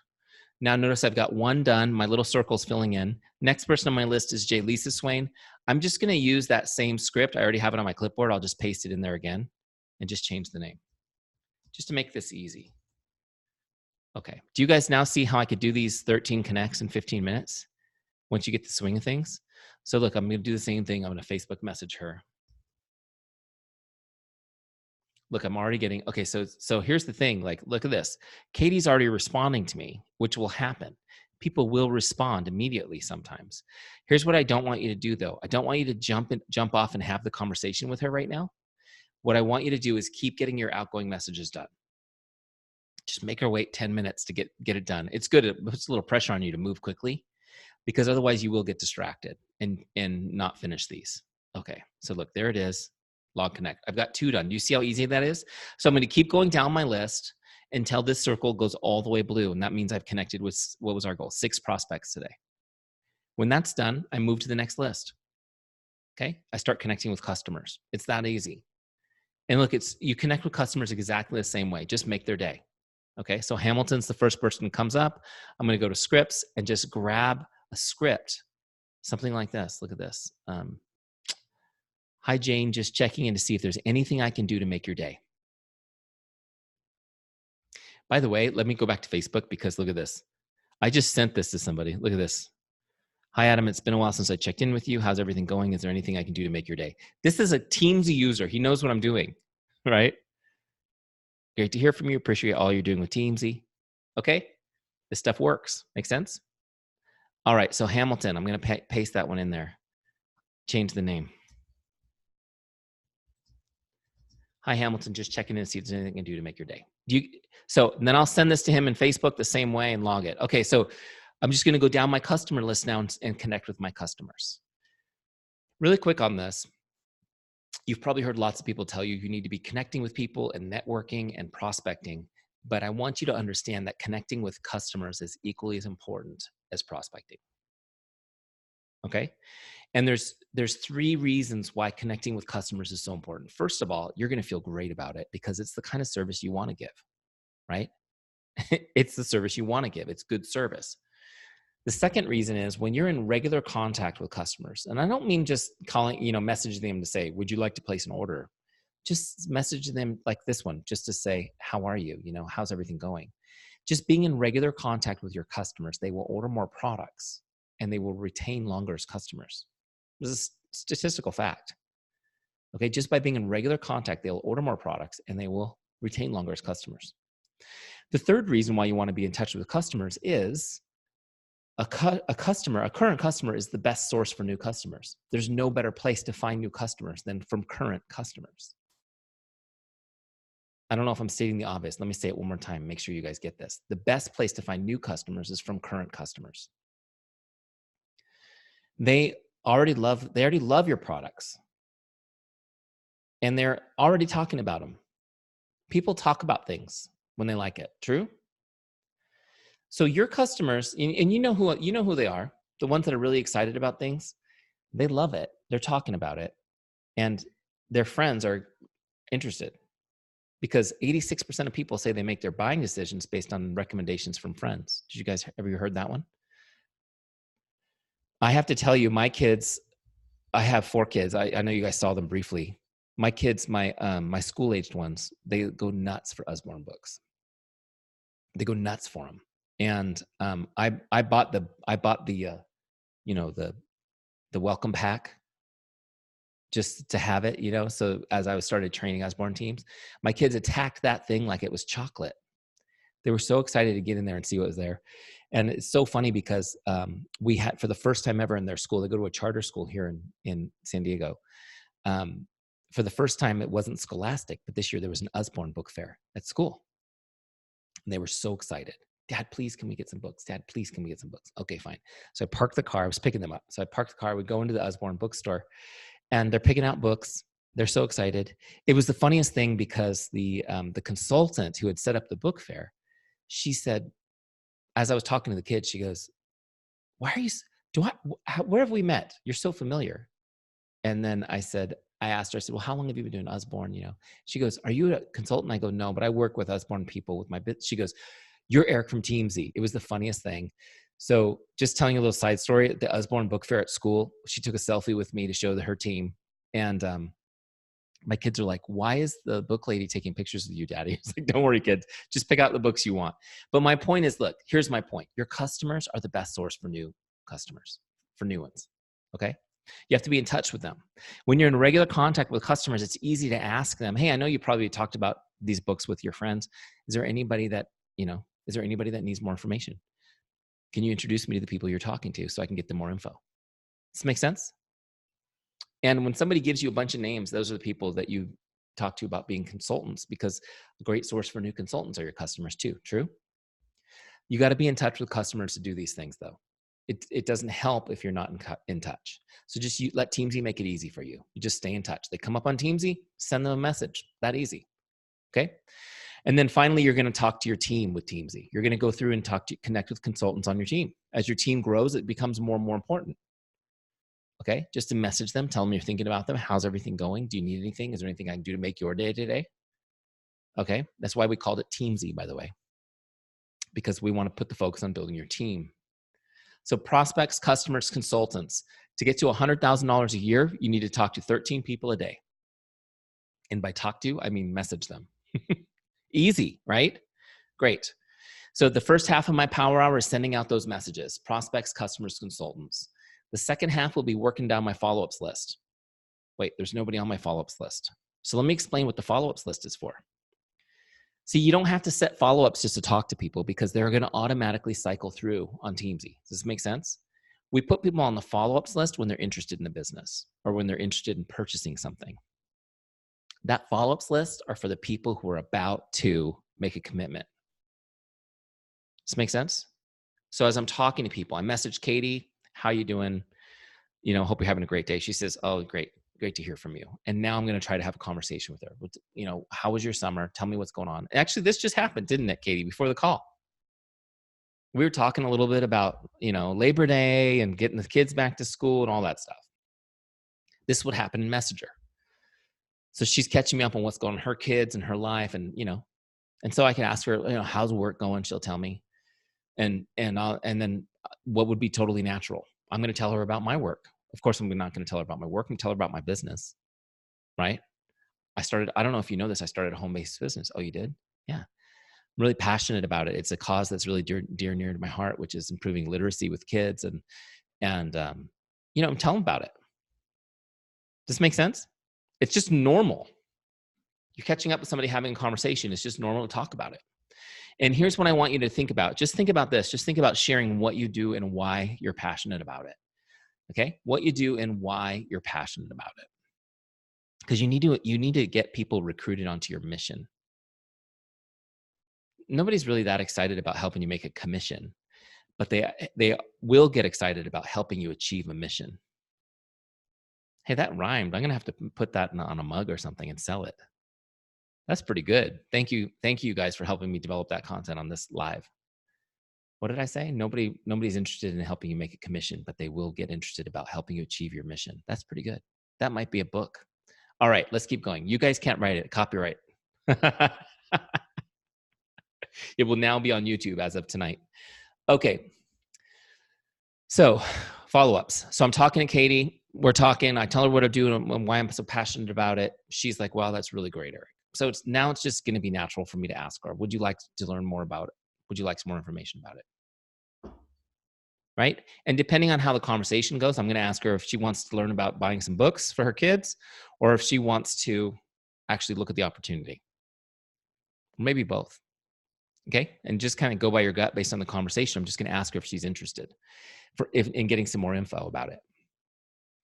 S2: Now, notice I've got one done. My little circle's filling in. Next person on my list is J. Lisa Swain. I'm just going to use that same script. I already have it on my clipboard. I'll just paste it in there again and just change the name just to make this easy. Okay. Do you guys now see how I could do these 13 connects in 15 minutes once you get the swing of things? So look, I'm going to do the same thing. I'm going to Facebook message her. Look, I'm already getting, okay, so here's the thing. Like, look at this. Katie's already responding to me, which will happen. People will respond immediately sometimes. Here's what I don't want you to do though. I don't want you to jump off and have the conversation with her right now. What I want you to do is keep getting your outgoing messages done. Just make her wait 10 minutes to get it done. It's good. It puts a little pressure on you to move quickly because otherwise you will get distracted and not finish these. Okay, so look, there it is. Log connect. I've got 2 done. Do you see how easy that is? So I'm going to keep going down my list until this circle goes all the way blue. And that means I've connected with, what was our goal? 6 prospects today. When that's done, I move to the next list. Okay, I start connecting with customers. It's that easy. And look, you connect with customers exactly the same way. Just make their day. Okay, so Hamilton's the first person who comes up. I'm going to go to scripts and just grab a script, something like this. Look at this. Hi, Jane, just checking in to see if there's anything I can do to make your day. By the way, let me go back to Facebook because look at this. I just sent this to somebody. Look at this. Hi, Adam. It's been a while since I checked in with you. How's everything going? Is there anything I can do to make your day? This is a Teamzy user. He knows what I'm doing, right? Great to hear from you. Appreciate all you're doing with Teamzy. Okay? This stuff works. Make sense? All right, so Hamilton, I'm going to paste that one in there. Change the name. Hi, Hamilton, just checking in to see if there's anything I can do to make your day. So then I'll send this to him in Facebook the same way and log it. Okay, so I'm just going to go down my customer list now and connect with my customers. Really quick on this. You've probably heard lots of people tell you you need to be connecting with people and networking and prospecting, but I want you to understand that connecting with customers is equally as important as prospecting. Okay? And there's 3 reasons why connecting with customers is so important. First of all, you're going to feel great about it because it's the kind of service you want to give, right? It's the service you want to give. It's good service. The second reason is when you're in regular contact with customers, and I don't mean just calling, messaging them to say, would you like to place an order? Just message them like this one, just to say, how are you? How's everything going? Just being in regular contact with your customers, they will order more products and they will retain longer as customers. This is a statistical fact. Okay, just by being in regular contact, they'll order more products and they will retain longer as customers. The third reason why you want to be in touch with customers is a current customer is the best source for new customers. There's no better place to find new customers than from current customers. I don't know if I'm stating the obvious. Let me say it one more time. Make sure you guys get this. The best place to find new customers is from current customers. They already love your products. And they're already talking about them. People talk about things when they like it. True? So your customers, and you know who they are, the ones that are really excited about things, they love it. They're talking about it. And their friends are interested because 86% of people say they make their buying decisions based on recommendations from friends. Did you guys ever heard that one? I have to tell you, my kids, I have 4 kids. I know you guys saw them briefly. My kids, my school-aged ones, they go nuts for Usborne books. They go nuts for them. And I bought the welcome pack just to have it, so as I started training Usborne teams, my kids attacked that thing like it was chocolate. They were so excited to get in there and see what was there. And it's so funny because we had, for the first time ever in their school, they go to a charter school here in San Diego. For the first time, it wasn't Scholastic, but this year there was an Usborne book fair at school. And they were so excited. Dad, please, can we get some books? Dad, please, can we get some books? Okay, fine. So I parked the car. I was picking them up. So I parked the car. We go into the Usborne bookstore, and they're picking out books. They're so excited. It was the funniest thing because the consultant who had set up the book fair, she said, as I was talking to the kids, she goes, where have we met? You're so familiar. And then I asked her, I said, well, how long have you been doing Usborne? She goes, are you a consultant? I go, no, but I work with Usborne people with my bit. She goes, you're Eric from Teamzy. It was the funniest thing. So just telling you a little side story, the Usborne book fair at school, she took a selfie with me to show her team. And my kids are like, why is the book lady taking pictures of you, Daddy? It's like, don't worry, kids. Just pick out the books you want. But my point is, look, here's my point. Your customers are the best source for new customers, for new ones, okay? You have to be in touch with them. When you're in regular contact with customers, it's easy to ask them, hey, I know you probably talked about these books with your friends. Is there anybody that needs more information? Can you introduce me to the people you're talking to so I can get them more info? Does this make sense? And when somebody gives you a bunch of names, those are the people that you talk to about being consultants, because a great source for new consultants are your customers too. True? You got to be in touch with customers to do these things, though. It doesn't help if you're not in touch. So just let Teamzy make it easy for you. You just stay in touch. They come up on Teamzy, send them a message. That easy. Okay? And then finally, you're going to talk to your team with Teamzy. You're going to go through and connect with consultants on your team. As your team grows, it becomes more and more important. Okay? Just to message them, tell them you're thinking about them. How's everything going? Do you need anything? Is there anything I can do to make your day today? Okay? That's why we called it Teamzy, by the way, because we want to put the focus on building your team. So prospects, customers, consultants. To get to $100,000 a year, you need to talk to 13 people a day. And by talk to, I mean message them. Easy, right? Great. So the first half of my power hour is sending out those messages, prospects, customers, consultants. The second half will be working down my follow-ups list. Wait, there's nobody on my follow-ups list. So let me explain what the follow-ups list is for. See, you don't have to set follow-ups just to talk to people because they're going to automatically cycle through on Teamzy. Does this make sense? We put people on the follow-ups list when they're interested in the business or when they're interested in purchasing something. That follow-ups list are for the people who are about to make a commitment. Does this make sense? So as I'm talking to people, I message Katie, how you doing? You know, hope you're having a great day. She says, oh, great to hear from you. And now I'm going to try to have a conversation with her. You know, how was your summer? Tell me what's going on. Actually, this just happened, didn't it, Katie, before the call? We were talking a little bit about, you know, Labor Day and getting the kids back to school and all that stuff. This would happen in Messenger. So she's catching me up on what's going on in her kids and her life. And, you know, and so I can ask her, you know, how's work going? She'll tell me. And then what would be totally natural? I'm going to tell her about my work. Of course, I'm not going to tell her about my work. I'm going to tell her about my business, right? I don't know if you know this, I started a home-based business. Oh, you did? Yeah. I'm really passionate about it. It's a cause that's really dear and near to my heart, which is improving literacy with kids. And you know, I'm telling about it. Does this make sense? It's just normal. You're catching up with somebody having a conversation. It's just normal to talk about it. And here's what I want you to think about. Just think about this. Just think about sharing what you do and why you're passionate about it. Okay? What you do and why you're passionate about it. Because you need to get people recruited onto your mission. Nobody's really that excited about helping you make a commission, but they will get excited about helping you achieve a mission. Hey, that rhymed. I'm going to have to put that on a mug or something and sell it. That's pretty good. Thank you guys for helping me develop that content on this live. What did I say? Nobody's interested in helping you make a commission, but they will get interested about helping you achieve your mission. That's pretty good. That might be a book. All right, let's keep going. You guys can't write it. Copyright. It will now be on YouTube as of tonight. Okay. So follow-ups. So I'm talking to Katie. We're talking. I tell her what I do and why I'm so passionate about it. She's like, wow, that's really great, Eric. So it's just going to be natural for me to ask her, would you like to learn more about it? Would you like some more information about it? Right? And depending on how the conversation goes, I'm going to ask her if she wants to learn about buying some books for her kids or if she wants to actually look at the opportunity. Maybe both. Okay? And just kind of go by your gut based on the conversation. I'm just going to ask her if she's interested in getting some more info about it.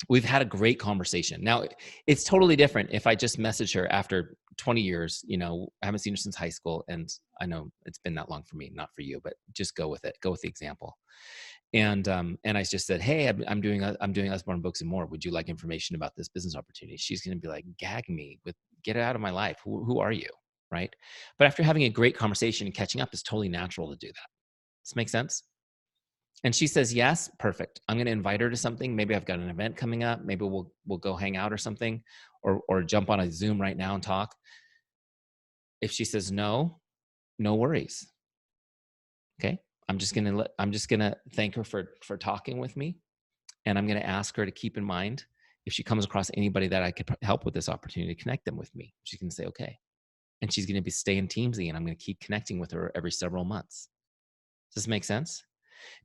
S2: We've had a great conversation. Now, it's totally different if I just message her after 20 years, you know, I haven't seen her since high school. And I know it's been that long for me, not for you, but just go with it. Go with the example. And I just said, hey, I'm doing Usborne Books and More. Would you like information about this business opportunity? She's going to be like, gag me with, get it out of my life. Who are you? Right. But after having a great conversation and catching up, it's totally natural to do that. Does this make sense? And she says, yes, perfect. I'm going to invite her to something. Maybe I've got an event coming up. Maybe we'll go hang out or something, or jump on a Zoom right now and talk. If she says no worries. Okay. I'm just going to thank her for talking with me. And I'm going to ask her to keep in mind if she comes across anybody that I could help with this opportunity, to connect them with me. She's going to say, okay. And she's going to stay in Teamzy, and I'm going to keep connecting with her every several months. Does this make sense?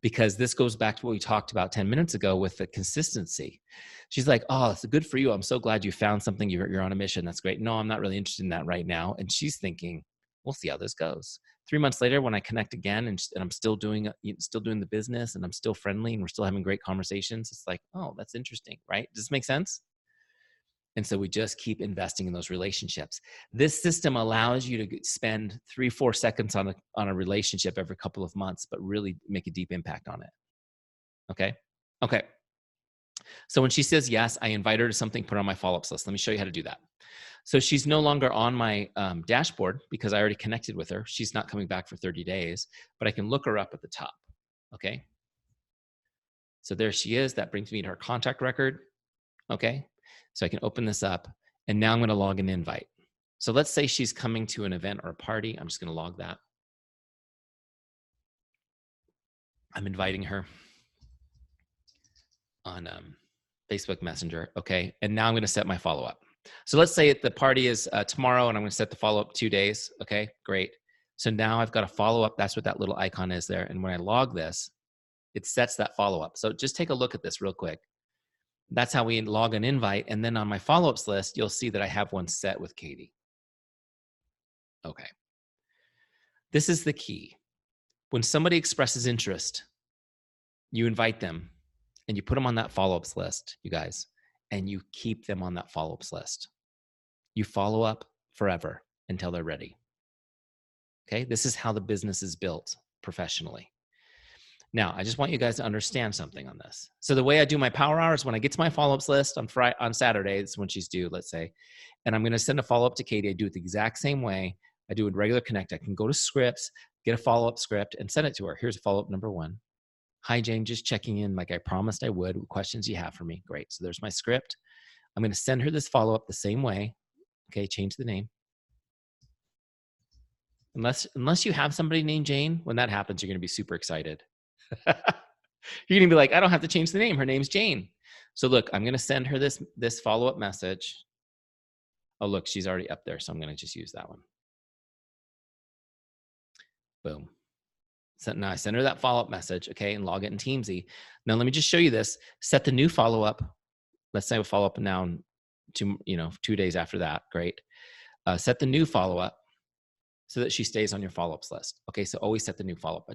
S2: Because this goes back to what we talked about 10 minutes ago with the consistency. She's like, oh, it's good for you. I'm so glad you found something. You're on a mission. That's great. No, I'm not really interested in that right now. And she's thinking, we'll see how this goes. 3 months later, when I connect again and I'm still doing the business and I'm still friendly and we're still having great conversations, it's like, oh, that's interesting, right? Does this make sense? And so we just keep investing in those relationships. This system allows you to spend 3-4 seconds on a relationship every couple of months, but really make a deep impact on it. Okay? Okay. So when she says yes, I invite her to something, put her on my follow-ups list. Let me show you how to do that. So she's no longer on my dashboard because I already connected with her. She's not coming back for 30 days, but I can look her up at the top. Okay? So there she is. That brings me to her contact record. Okay? So I can open this up, and now I'm going to log an invite. So let's say she's coming to an event or a party. I'm just going to log that. I'm inviting her on Facebook Messenger. Okay. And now I'm going to set my follow-up. So let's say the party is tomorrow, and I'm going to set the follow-up 2 days. Okay, great. So now I've got a follow-up. That's what that little icon is there. And when I log this, it sets that follow-up. So just take a look at this real quick. That's how we log an invite. And then on my follow-ups list, you'll see that I have one set with Katie. Okay. This is the key. When somebody expresses interest, you invite them and you put them on that follow-ups list, you guys, and you keep them on that follow-ups list. You follow up forever until they're ready. Okay, this is how the business is built professionally. Now, I just want you guys to understand something on this. So the way I do my power hours, when I get to my follow-ups list on Saturday, it's when she's due, let's say, and I'm going to send a follow-up to Katie. I do it the exact same way I do a regular connect. I can go to scripts, get a follow-up script, and send it to her. Here's follow-up number 1. Hi, Jane, just checking in like I promised I would. What questions you have for me? Great. So there's my script. I'm going to send her this follow-up the same way. Okay, change the name. Unless you have somebody named Jane, when that happens, you're going to be super excited. You're going to be like, I don't have to change the name. Her name's Jane. So look, I'm going to send her this follow-up message. Oh, look, she's already up there. So I'm going to just use that one. Boom. So now I send her that follow-up message, okay, and log it in Teamzy. Now let me just show you this. Set the new follow-up. Let's say we'll follow up now to 2 days after that. Great. Set the new follow-up so that she stays on your follow-ups list. Okay, so always set the new follow-up.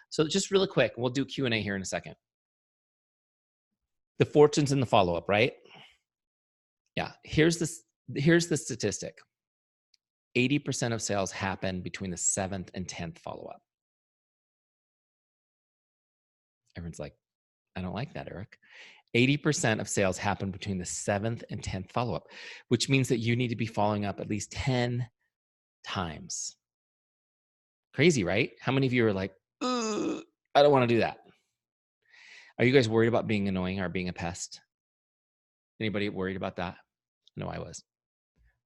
S2: So just really quick, we'll do Q&A here in a second. The fortunes in the follow-up, right? Yeah, here's the statistic. 80% of sales happen between the 7th and 10th follow-up. Everyone's like, I don't like that, Eric. 80% of sales happen between the 7th and 10th follow-up, which means that you need to be following up at least 10 times. Crazy, right? How many of you are like, I don't want to do that? Are you guys worried about being annoying or being a pest? Anybody worried about that? No, I was.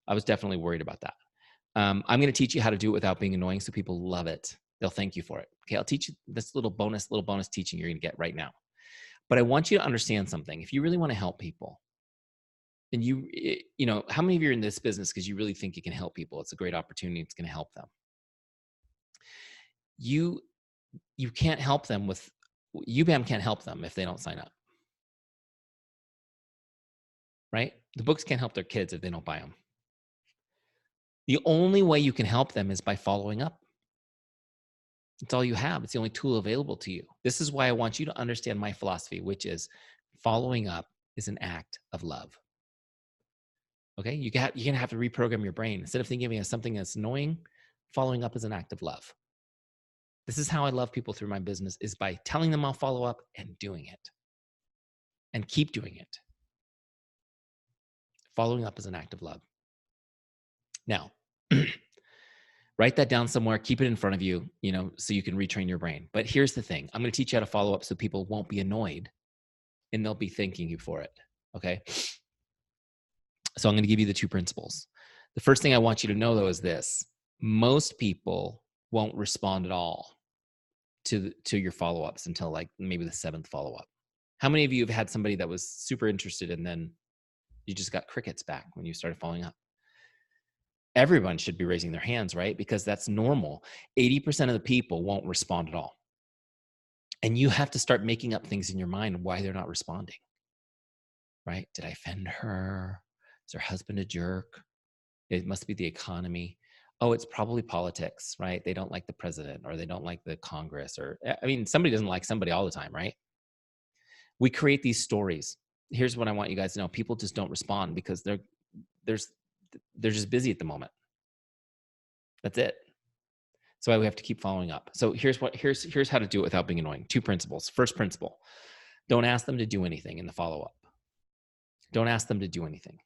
S2: I was definitely worried about that. I'm going to teach you how to do it without being annoying so people love it. They'll thank you for it. Okay, I'll teach you this little bonus teaching you're going to get right now. But I want you to understand something. If you really want to help people, and how many of you are in this business because you really think you can help people? It's a great opportunity. It's going to help them. You can't help them with, UBAM can't help them if they don't sign up. Right? The books can't help their kids if they don't buy them. The only way you can help them is by following up. It's all you have. It's the only tool available to you. This is why I want you to understand my philosophy, which is following up is an act of love. Okay? You're going to have to reprogram your brain. Instead of thinking of it as something that's annoying, following up is an act of love. This is how I love people through my business, is by telling them I'll follow up and doing it. And keep doing it. Following up is an act of love. Now, write that down somewhere, keep it in front of you, so you can retrain your brain. But here's the thing. I'm going to teach you how to follow up so people won't be annoyed and they'll be thanking you for it. Okay. So I'm going to give you the 2 principles. The first thing I want you to know though is this. Most people won't respond at all to your follow-ups until like maybe the 7th follow-up. How many of you have had somebody that was super interested and then you just got crickets back when you started following up? Everyone should be raising their hands, right? Because that's normal. 80% of the people won't respond at all. And you have to start making up things in your mind why they're not responding, right? Did I offend her? Is her husband a jerk? It must be the economy. Oh, it's probably politics, right? They don't like the president or they don't like the Congress somebody doesn't like somebody all the time, right? We create these stories. Here's what I want you guys to know. People just don't respond because they're just busy at the moment. That's it. That's why we have to keep following up. So here's how to do it without being annoying. 2 principles. First principle, don't ask them to do anything in the follow-up. Don't ask them to do anything.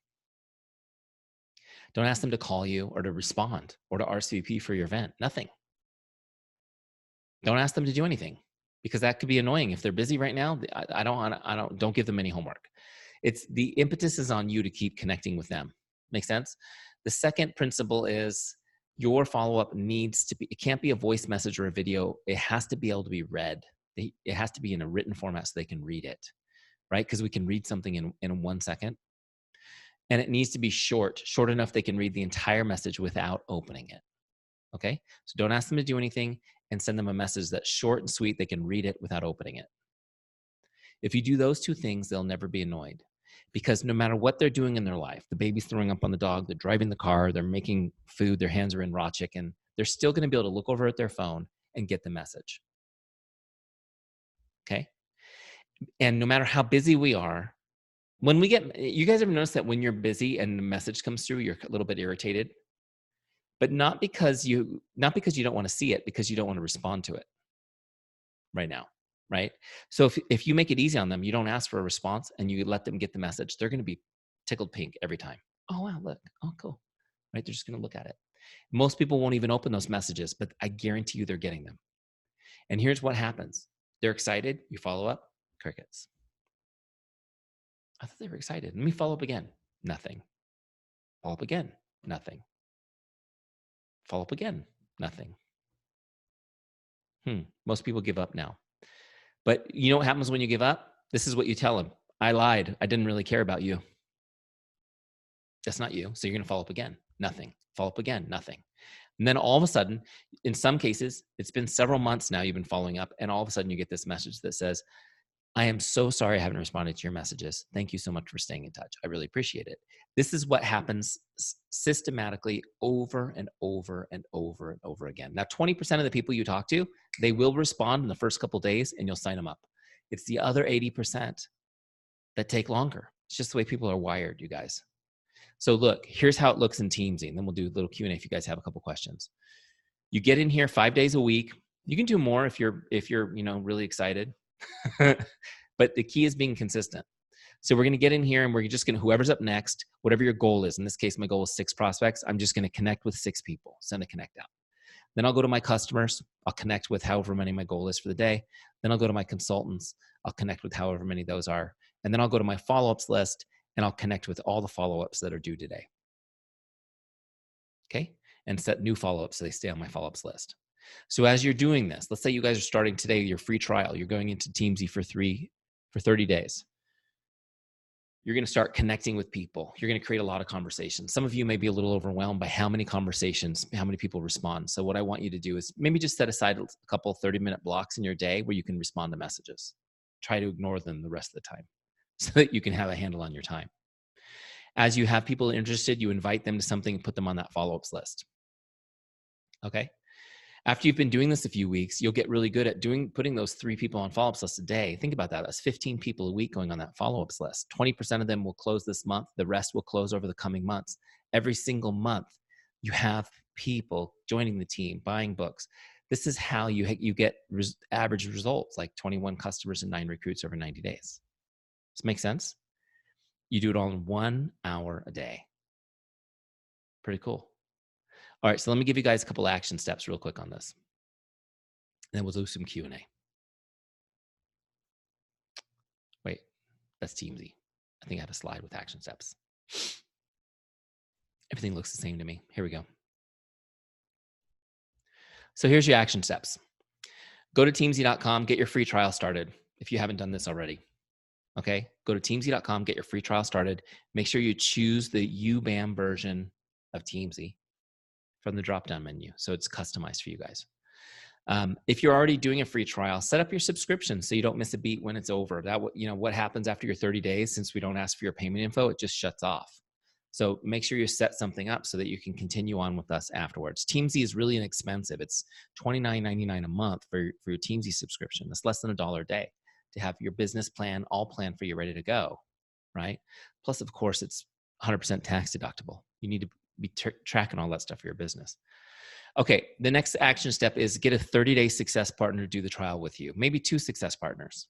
S2: Don't ask them to call you or to respond or to RSVP for your event. Nothing. Don't ask them to do anything because that could be annoying. If they're busy right now, don't give them any homework. It's the impetus is on you to keep connecting with them. Make sense? The second principle is your follow-up needs to be, it can't be a voice message or a video. It has to be able to be read. It has to be in a written format so they can read it, right? Because we can read something in 1 second. And it needs to be short enough they can read the entire message without opening it. Okay? So don't ask them to do anything and send them a message that's short and sweet. They can read it without opening it. If you do those 2 things, they'll never be annoyed. Because no matter what they're doing in their life, the baby's throwing up on the dog, they're driving the car, they're making food, their hands are in raw chicken, they're still going to be able to look over at their phone and get the message. Okay. And no matter how busy we are, when we get, you guys ever notice that when you're busy and the message comes through, you're a little bit irritated, but not because you don't want to see it, because you don't want to respond to it right now. Right. So if you make it easy on them, you don't ask for a response and you let them get the message, they're going to be tickled pink every time. Oh, wow, look. Oh, cool. Right. They're just going to look at it. Most people won't even open those messages, but I guarantee you they're getting them. And here's what happens. They're excited. You follow up, crickets. I thought they were excited. Let me follow up again. Nothing. Follow up again. Nothing. Follow up again. Nothing. Most people give up now. But you know what happens when you give up? This is what you tell them. I lied. I didn't really care about you. That's not you. So you're going to follow up again. Nothing. Follow up again. Nothing. And then all of a sudden, in some cases, it's been several months now you've been following up, and all of a sudden you get this message that says, I am so sorry I haven't responded to your messages. Thank you so much for staying in touch. I really appreciate it. This is what happens systematically over and over and over and over again. Now, 20% of the people you talk to, they will respond in the first couple of days and you'll sign them up. It's the other 80% that take longer. It's just the way people are wired, you guys. So look, here's how it looks in Teamzy, and then we'll do a little Q&A if you guys have a couple questions. You get in here 5 days a week. You can do more if you're really excited. But the key is being consistent. So we're going to get in here and we're just going to, whoever's up next, whatever your goal is. In this case, my goal is 6 prospects. I'm just going to connect with 6 people, send a connect out. Then I'll go to my customers. I'll connect with however many my goal is for the day. Then I'll go to my consultants. I'll connect with however many those are. And then I'll go to my follow-ups list and I'll connect with all the follow-ups that are due today. Okay. And set new follow-ups so they stay on my follow-ups list. So as you're doing this, let's say you guys are starting today, your free trial, you're going into Teamzy for 30 days. You're going to start connecting with people. You're going to create a lot of conversations. Some of you may be a little overwhelmed by how many conversations, how many people respond. So what I want you to do is maybe just set aside a couple 30-minute blocks in your day where you can respond to messages. Try to ignore them the rest of the time so that you can have a handle on your time. As you have people interested, you invite them to something and put them on that follow-ups list. Okay? After you've been doing this a few weeks, you'll get really good at putting those 3 people on follow-ups list a day. Think about that. That's 15 people a week going on that follow-ups list. 20% of them will close this month. The rest will close over the coming months. Every single month, you have people joining the team, buying books. This is how you get average results, like 21 customers and 9 recruits over 90 days. Does this make sense? You do it all in 1 hour a day. Pretty cool. All right, so let me give you guys a couple action steps real quick on this. And then we'll do some Q&A. Wait, that's Teamzy. I think I have a slide with action steps. Everything looks the same to me. Here we go. So here's your action steps. Go to teamzy.com, get your free trial started if you haven't done this already. Okay, go to teamzy.com, get your free trial started. Make sure you choose the UBAM version of Teamzy from the drop-down menu, so it's customized for you guys. If you're already doing a free trial, set up your subscription so you don't miss a beat when it's over. What happens after your 30 days, since we don't ask for your payment info, it just shuts off. So make sure you set something up so that you can continue on with us afterwards. Teamzy is really inexpensive. It's $29.99 a month for your Teamzy subscription. That's less than $1 a day to have your business plan all planned for you, ready to go, right? Plus, of course, it's 100% tax deductible. You need to be tracking all that stuff for your business. Okay, the next action step is get a 30-day success partner to do the trial with you. Maybe 2 success partners.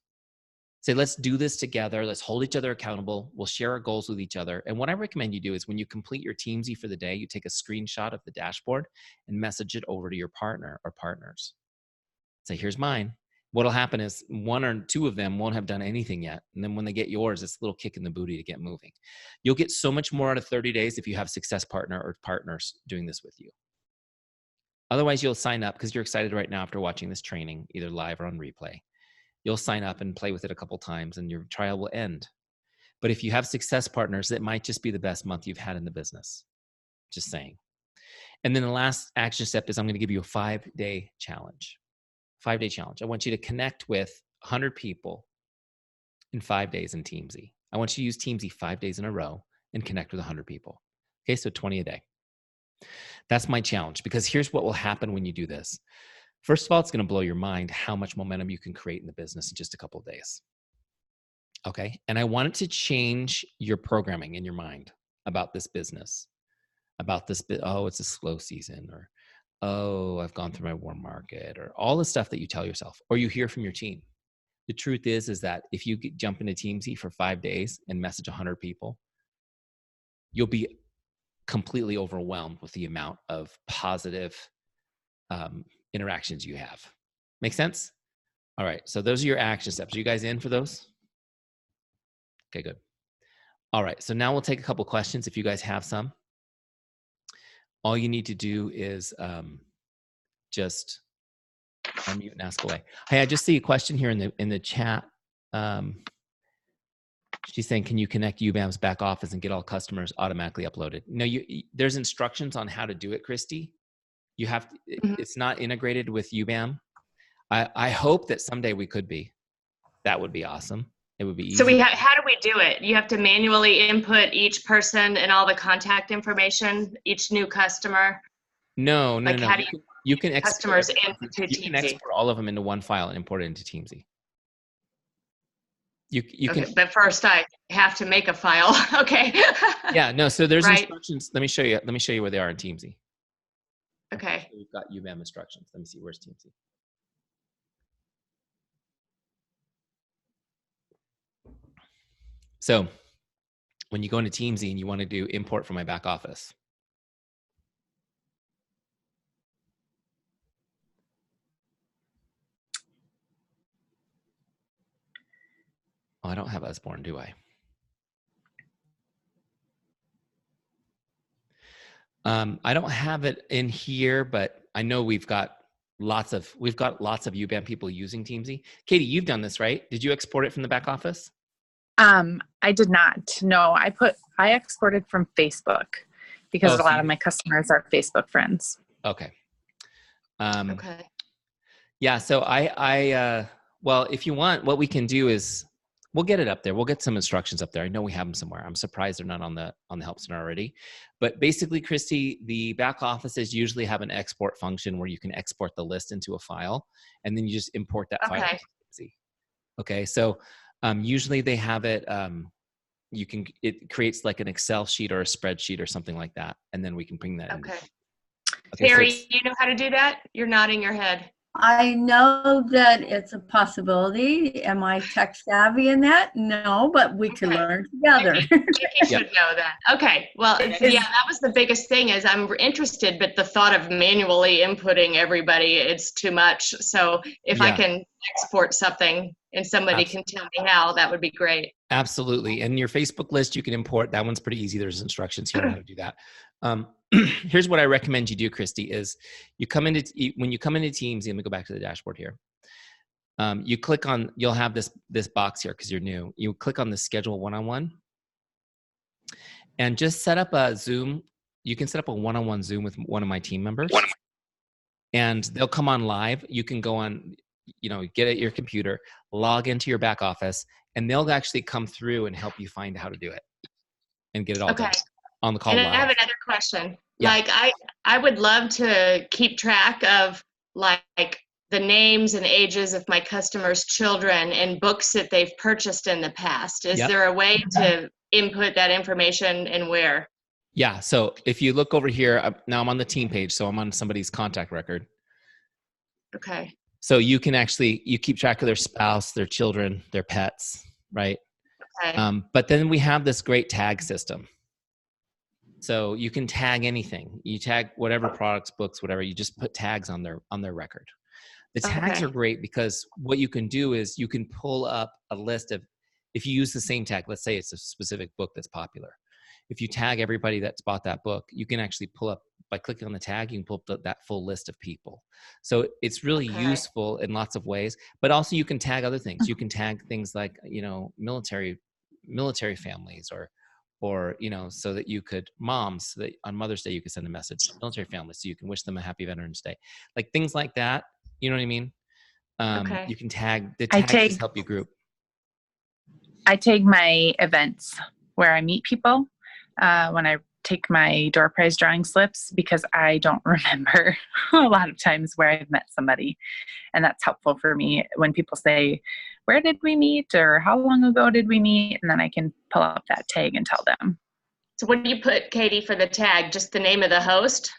S2: Say, let's do this together. Let's hold each other accountable. We'll share our goals with each other. And what I recommend you do is when you complete your Teamzy for the day, you take a screenshot of the dashboard and message it over to your partner or partners. Say, here's mine. What'll happen is 1 or 2 of them won't have done anything yet. And then when they get yours, it's a little kick in the booty to get moving. You'll get so much more out of 30 days if you have success partner or partners doing this with you. Otherwise, you'll sign up because you're excited right now after watching this training, either live or on replay. You'll sign up and play with it a couple times and your trial will end. But if you have success partners, it might just be the best month you've had in the business. Just saying. And then the last action step is I'm going to give you a 5-day challenge. 5-day challenge. I want you to connect with 100 people in 5 days in Teamzy. I want you to use Teamzy 5 days in a row and connect with 100 people. Okay, so 20 a day. That's my challenge, because here's what will happen when you do this. First of all, it's going to blow your mind how much momentum you can create in the business in just a couple of days. Okay. And I want it to change your programming in your mind about this business, about this, oh, it's a slow season, or, oh, I've gone through my warm market, or all the stuff that you tell yourself, or you hear from your team. The truth is that if you jump into Teamzy for 5 days and message 100 people, you'll be completely overwhelmed with the amount of positive interactions you have. Make sense? All right. So those are your action steps. Are you guys in for those? Okay, good. All right. So now we'll take a couple questions if you guys have some. All you need to do is just unmute and ask away. Hey, I just see a question here in the chat. She's saying, can you connect UBAM's back office and get all customers automatically uploaded? No, there's instructions on how to do it, Christy. You have to, it's not integrated with UBAM. I hope that someday we could be. That would be awesome. It would be easy.
S4: So how do we do it? You have to manually input each person and all the contact information, each new customer?
S2: No.
S4: How do
S2: you can export
S4: customers into
S2: you
S4: Teamzy?
S2: can export all of them into one file and import it into Teamzy. You
S4: Okay,
S2: can.
S4: but first I have to make a file. Okay.
S2: Yeah, no. So there's
S4: Right.
S2: instructions. Let me show you where they are in Teamzy.
S4: Okay.
S2: So we've got UBAM instructions. Let me see. Where's Teamzy? So when you go into Teamzy and you want to do import from my back office, oh, I don't have Usborne, do I? I don't have it in here, but I know we've got lots of UBAM people using Teamzy. Katie, you've done this, right? Did you export it from the back office?
S1: I did not. No, I exported from Facebook because a lot of my customers are Facebook friends.
S2: Okay.
S4: Okay.
S2: Yeah. So well, if you want, what we can do is we'll get it up there. We'll get some instructions up there. I know we have them somewhere. I'm surprised they're not on the help center already. But basically, Christy, the back offices usually have an export function where you can export the list into a file, and then you just import that file.
S4: Okay.
S2: Okay. So usually they have it. It creates like an Excel sheet or a spreadsheet or something like that, and then we can bring that in.
S4: Okay.
S2: Okay,
S4: Terry,
S2: so
S4: you know how to do that? You're nodding your head.
S3: I know that it's a possibility. Am I tech savvy in that? No, but we can learn together.
S4: Nikki should know that. Okay. Well, yeah, that was the biggest thing is I'm interested, but the thought of manually inputting everybody, it's too much. So if I can export something and somebody can tell me how, that would be great.
S2: Absolutely. And your Facebook list, you can import. That one's pretty easy. There's instructions here on how to do that. Here's what I recommend you do, Christy, is when you come into Teamzy, let me go back to the dashboard here. You click on, you'll have this box here because you're new. You click on the schedule one-on-one and just set up a Zoom. You can set up a one-on-one Zoom with one of my team members and they'll come on live. You can go on, get at your computer, log into your back office, and they'll actually come through and help you find how to do it and get it all done on the call live.
S4: And I have another question.
S2: Yeah.
S4: Like I would love to keep track of like the names and ages of my customers' children and books that they've purchased in the past. Is there a way to input that information and where?
S2: Yeah. So if you look over here, now I'm on the team page, so I'm on somebody's contact record.
S4: Okay.
S2: So you keep track of their spouse, their children, their pets, right?
S4: Okay.
S2: But then we have this great tag system. So you can tag anything. You tag whatever products, books, whatever. You just put tags on their record. The tags are great because what you can do is you can pull up a list of, if you use the same tag, let's say it's a specific book that's popular. If you tag everybody that's bought that book, you can actually pull up, by clicking on the tag, you can pull up that full list of people. So it's really useful in lots of ways, but also you can tag other things. You can tag things like, military families or, so that you could, moms, so that on Mother's Day, you could send a message to military families so you can wish them a happy Veterans Day. Like things like that. You know what I mean? You can tag, the tags just help you group.
S1: I tag my events where I meet people when I take my door prize drawing slips because I don't remember a lot of times where I've met somebody. And that's helpful for me when people say, where did we meet? Or how long ago did we meet? And then I can pull up that tag and tell them.
S4: So what do you put, Katie, for the tag? Just the name of the host?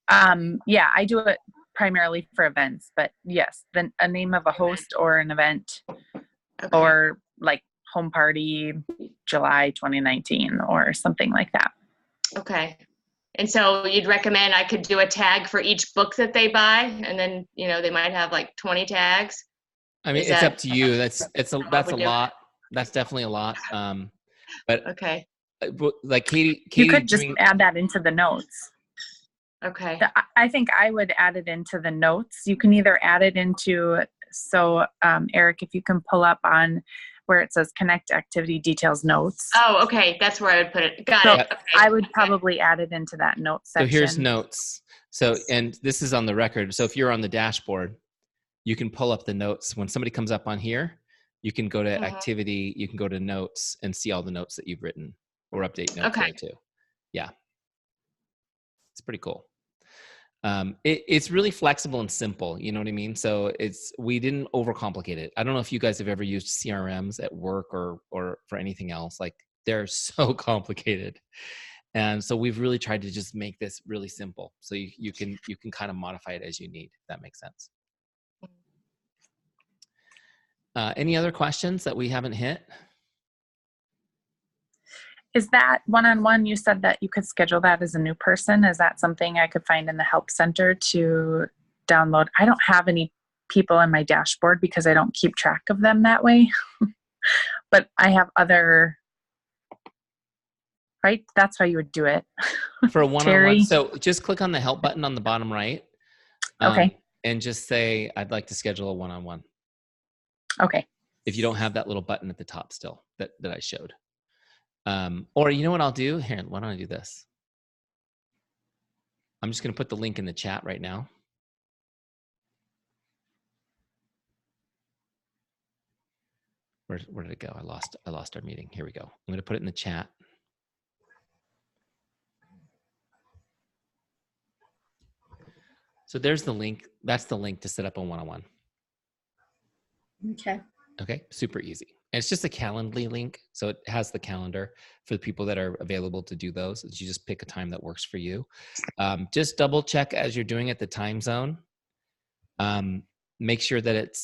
S1: Yeah, I do it primarily for events, but yes, then a name of a host or an event, or like home party, July 2019 or something like that.
S4: Okay. And so you'd recommend I could do a tag for each book that they buy, and then, they might have like 20 tags?
S2: I mean, it's up to you. That's a lot. That's definitely a lot. But
S4: okay.
S2: Like Katie,
S1: you could just add that into the notes.
S4: Okay.
S1: I think I would add it into the notes. You can either add it into, Eric, if you can pull up on where it says connect activity details notes.
S4: Oh, okay. That's where I would put it. Got it. Okay.
S1: I would probably add it into that note section.
S2: So here's notes. So, and this is on the record. So if you're on the dashboard, you can pull up the notes. When somebody comes up on here, you can go to activity, you can go to notes and see all the notes that you've written, or update notes there too. Yeah. It's pretty cool. It's really flexible and simple. You know what I mean? So we didn't overcomplicate it. I don't know if you guys have ever used CRMs at work or for anything else. Like, they're so complicated. And so we've really tried to just make this really simple. So you can kind of modify it as you need, if that makes sense. Any other questions that we haven't hit?
S1: Is that one-on-one? You said that you could schedule that as a new person. Is that something I could find in the help center to download? I don't have any people in my dashboard because I don't keep track of them that way. But I have other, right? That's how you would do it.
S2: For a one-on-one. So just click on the help button on the bottom right.
S1: Okay.
S2: And just say, I'd like to schedule a one-on-one.
S1: Okay.
S2: If you don't have that little button at the top still that I showed. Or you know what I'll do? Here, why don't I do this? I'm just going to put the link in the chat right now. Where did it go? I lost our meeting. Here we go. I'm going to put it in the chat. So there's the link. That's the link to set up a one-on-one. Okay, super easy. And it's just a Calendly link. So it has the calendar for the people that are available to do those. You just pick a time that works for you. Just double check as you're doing it, the time zone. Make sure that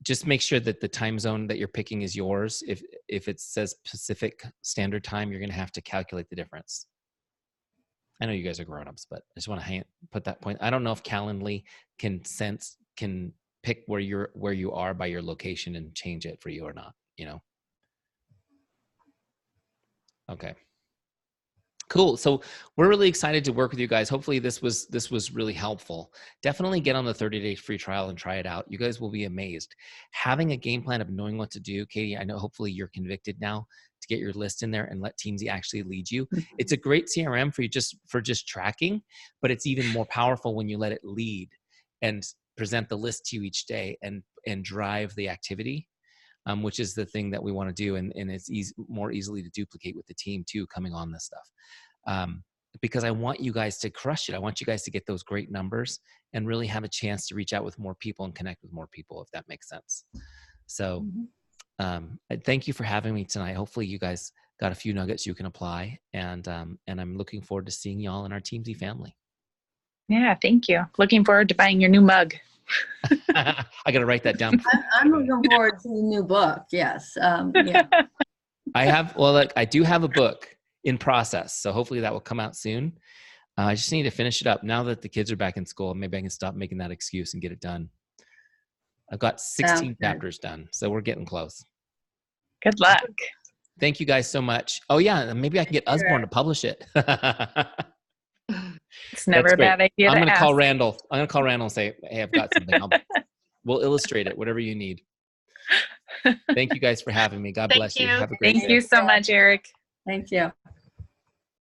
S2: just make sure that the time zone that you're picking is yours. If it says Pacific Standard Time, you're going to have to calculate the difference. I know you guys are grown-ups, but I just want to put that point. I don't know if Calendly can pick where you are by your location and change it for you or not, Okay. Cool. So we're really excited to work with you guys. Hopefully this was really helpful. Definitely get on the 30-day free trial and try it out. You guys will be amazed. Having a game plan of knowing what to do, Katie, I know hopefully you're convicted now to get your list in there and let Teamzy actually lead you. It's a great CRM for just tracking, but it's even more powerful when you let it lead and present the list to you each day and drive the activity, which is the thing that we want to do. And it's more easily to duplicate with the team too, coming on this stuff. Because I want you guys to crush it. I want you guys to get those great numbers and really have a chance to reach out with more people and connect with more people, if that makes sense. So thank you for having me tonight. Hopefully you guys got a few nuggets you can apply, and I'm looking forward to seeing y'all in our Teamzy family.
S1: Yeah, thank you. Looking forward to buying your new mug.
S2: I got to write that down.
S3: I'm looking forward to the new book. Yes. Yeah.
S2: I do have a book in process, so hopefully that will come out soon. I just need to finish it up now that the kids are back in school. Maybe I can stop making that excuse and get it done. I've got 16 chapters done, so we're getting close.
S1: Good luck.
S2: Thank you guys so much. Oh yeah, maybe I can get Usborne to publish it.
S1: It's never a bad idea.
S2: I'm going to call Randall. I'm going to call Randall and say, hey, I've got something. We'll illustrate it, whatever you need. Thank you guys for having me. God bless you. Have a great day.
S1: Thank you so much, Eric.
S3: Thank you.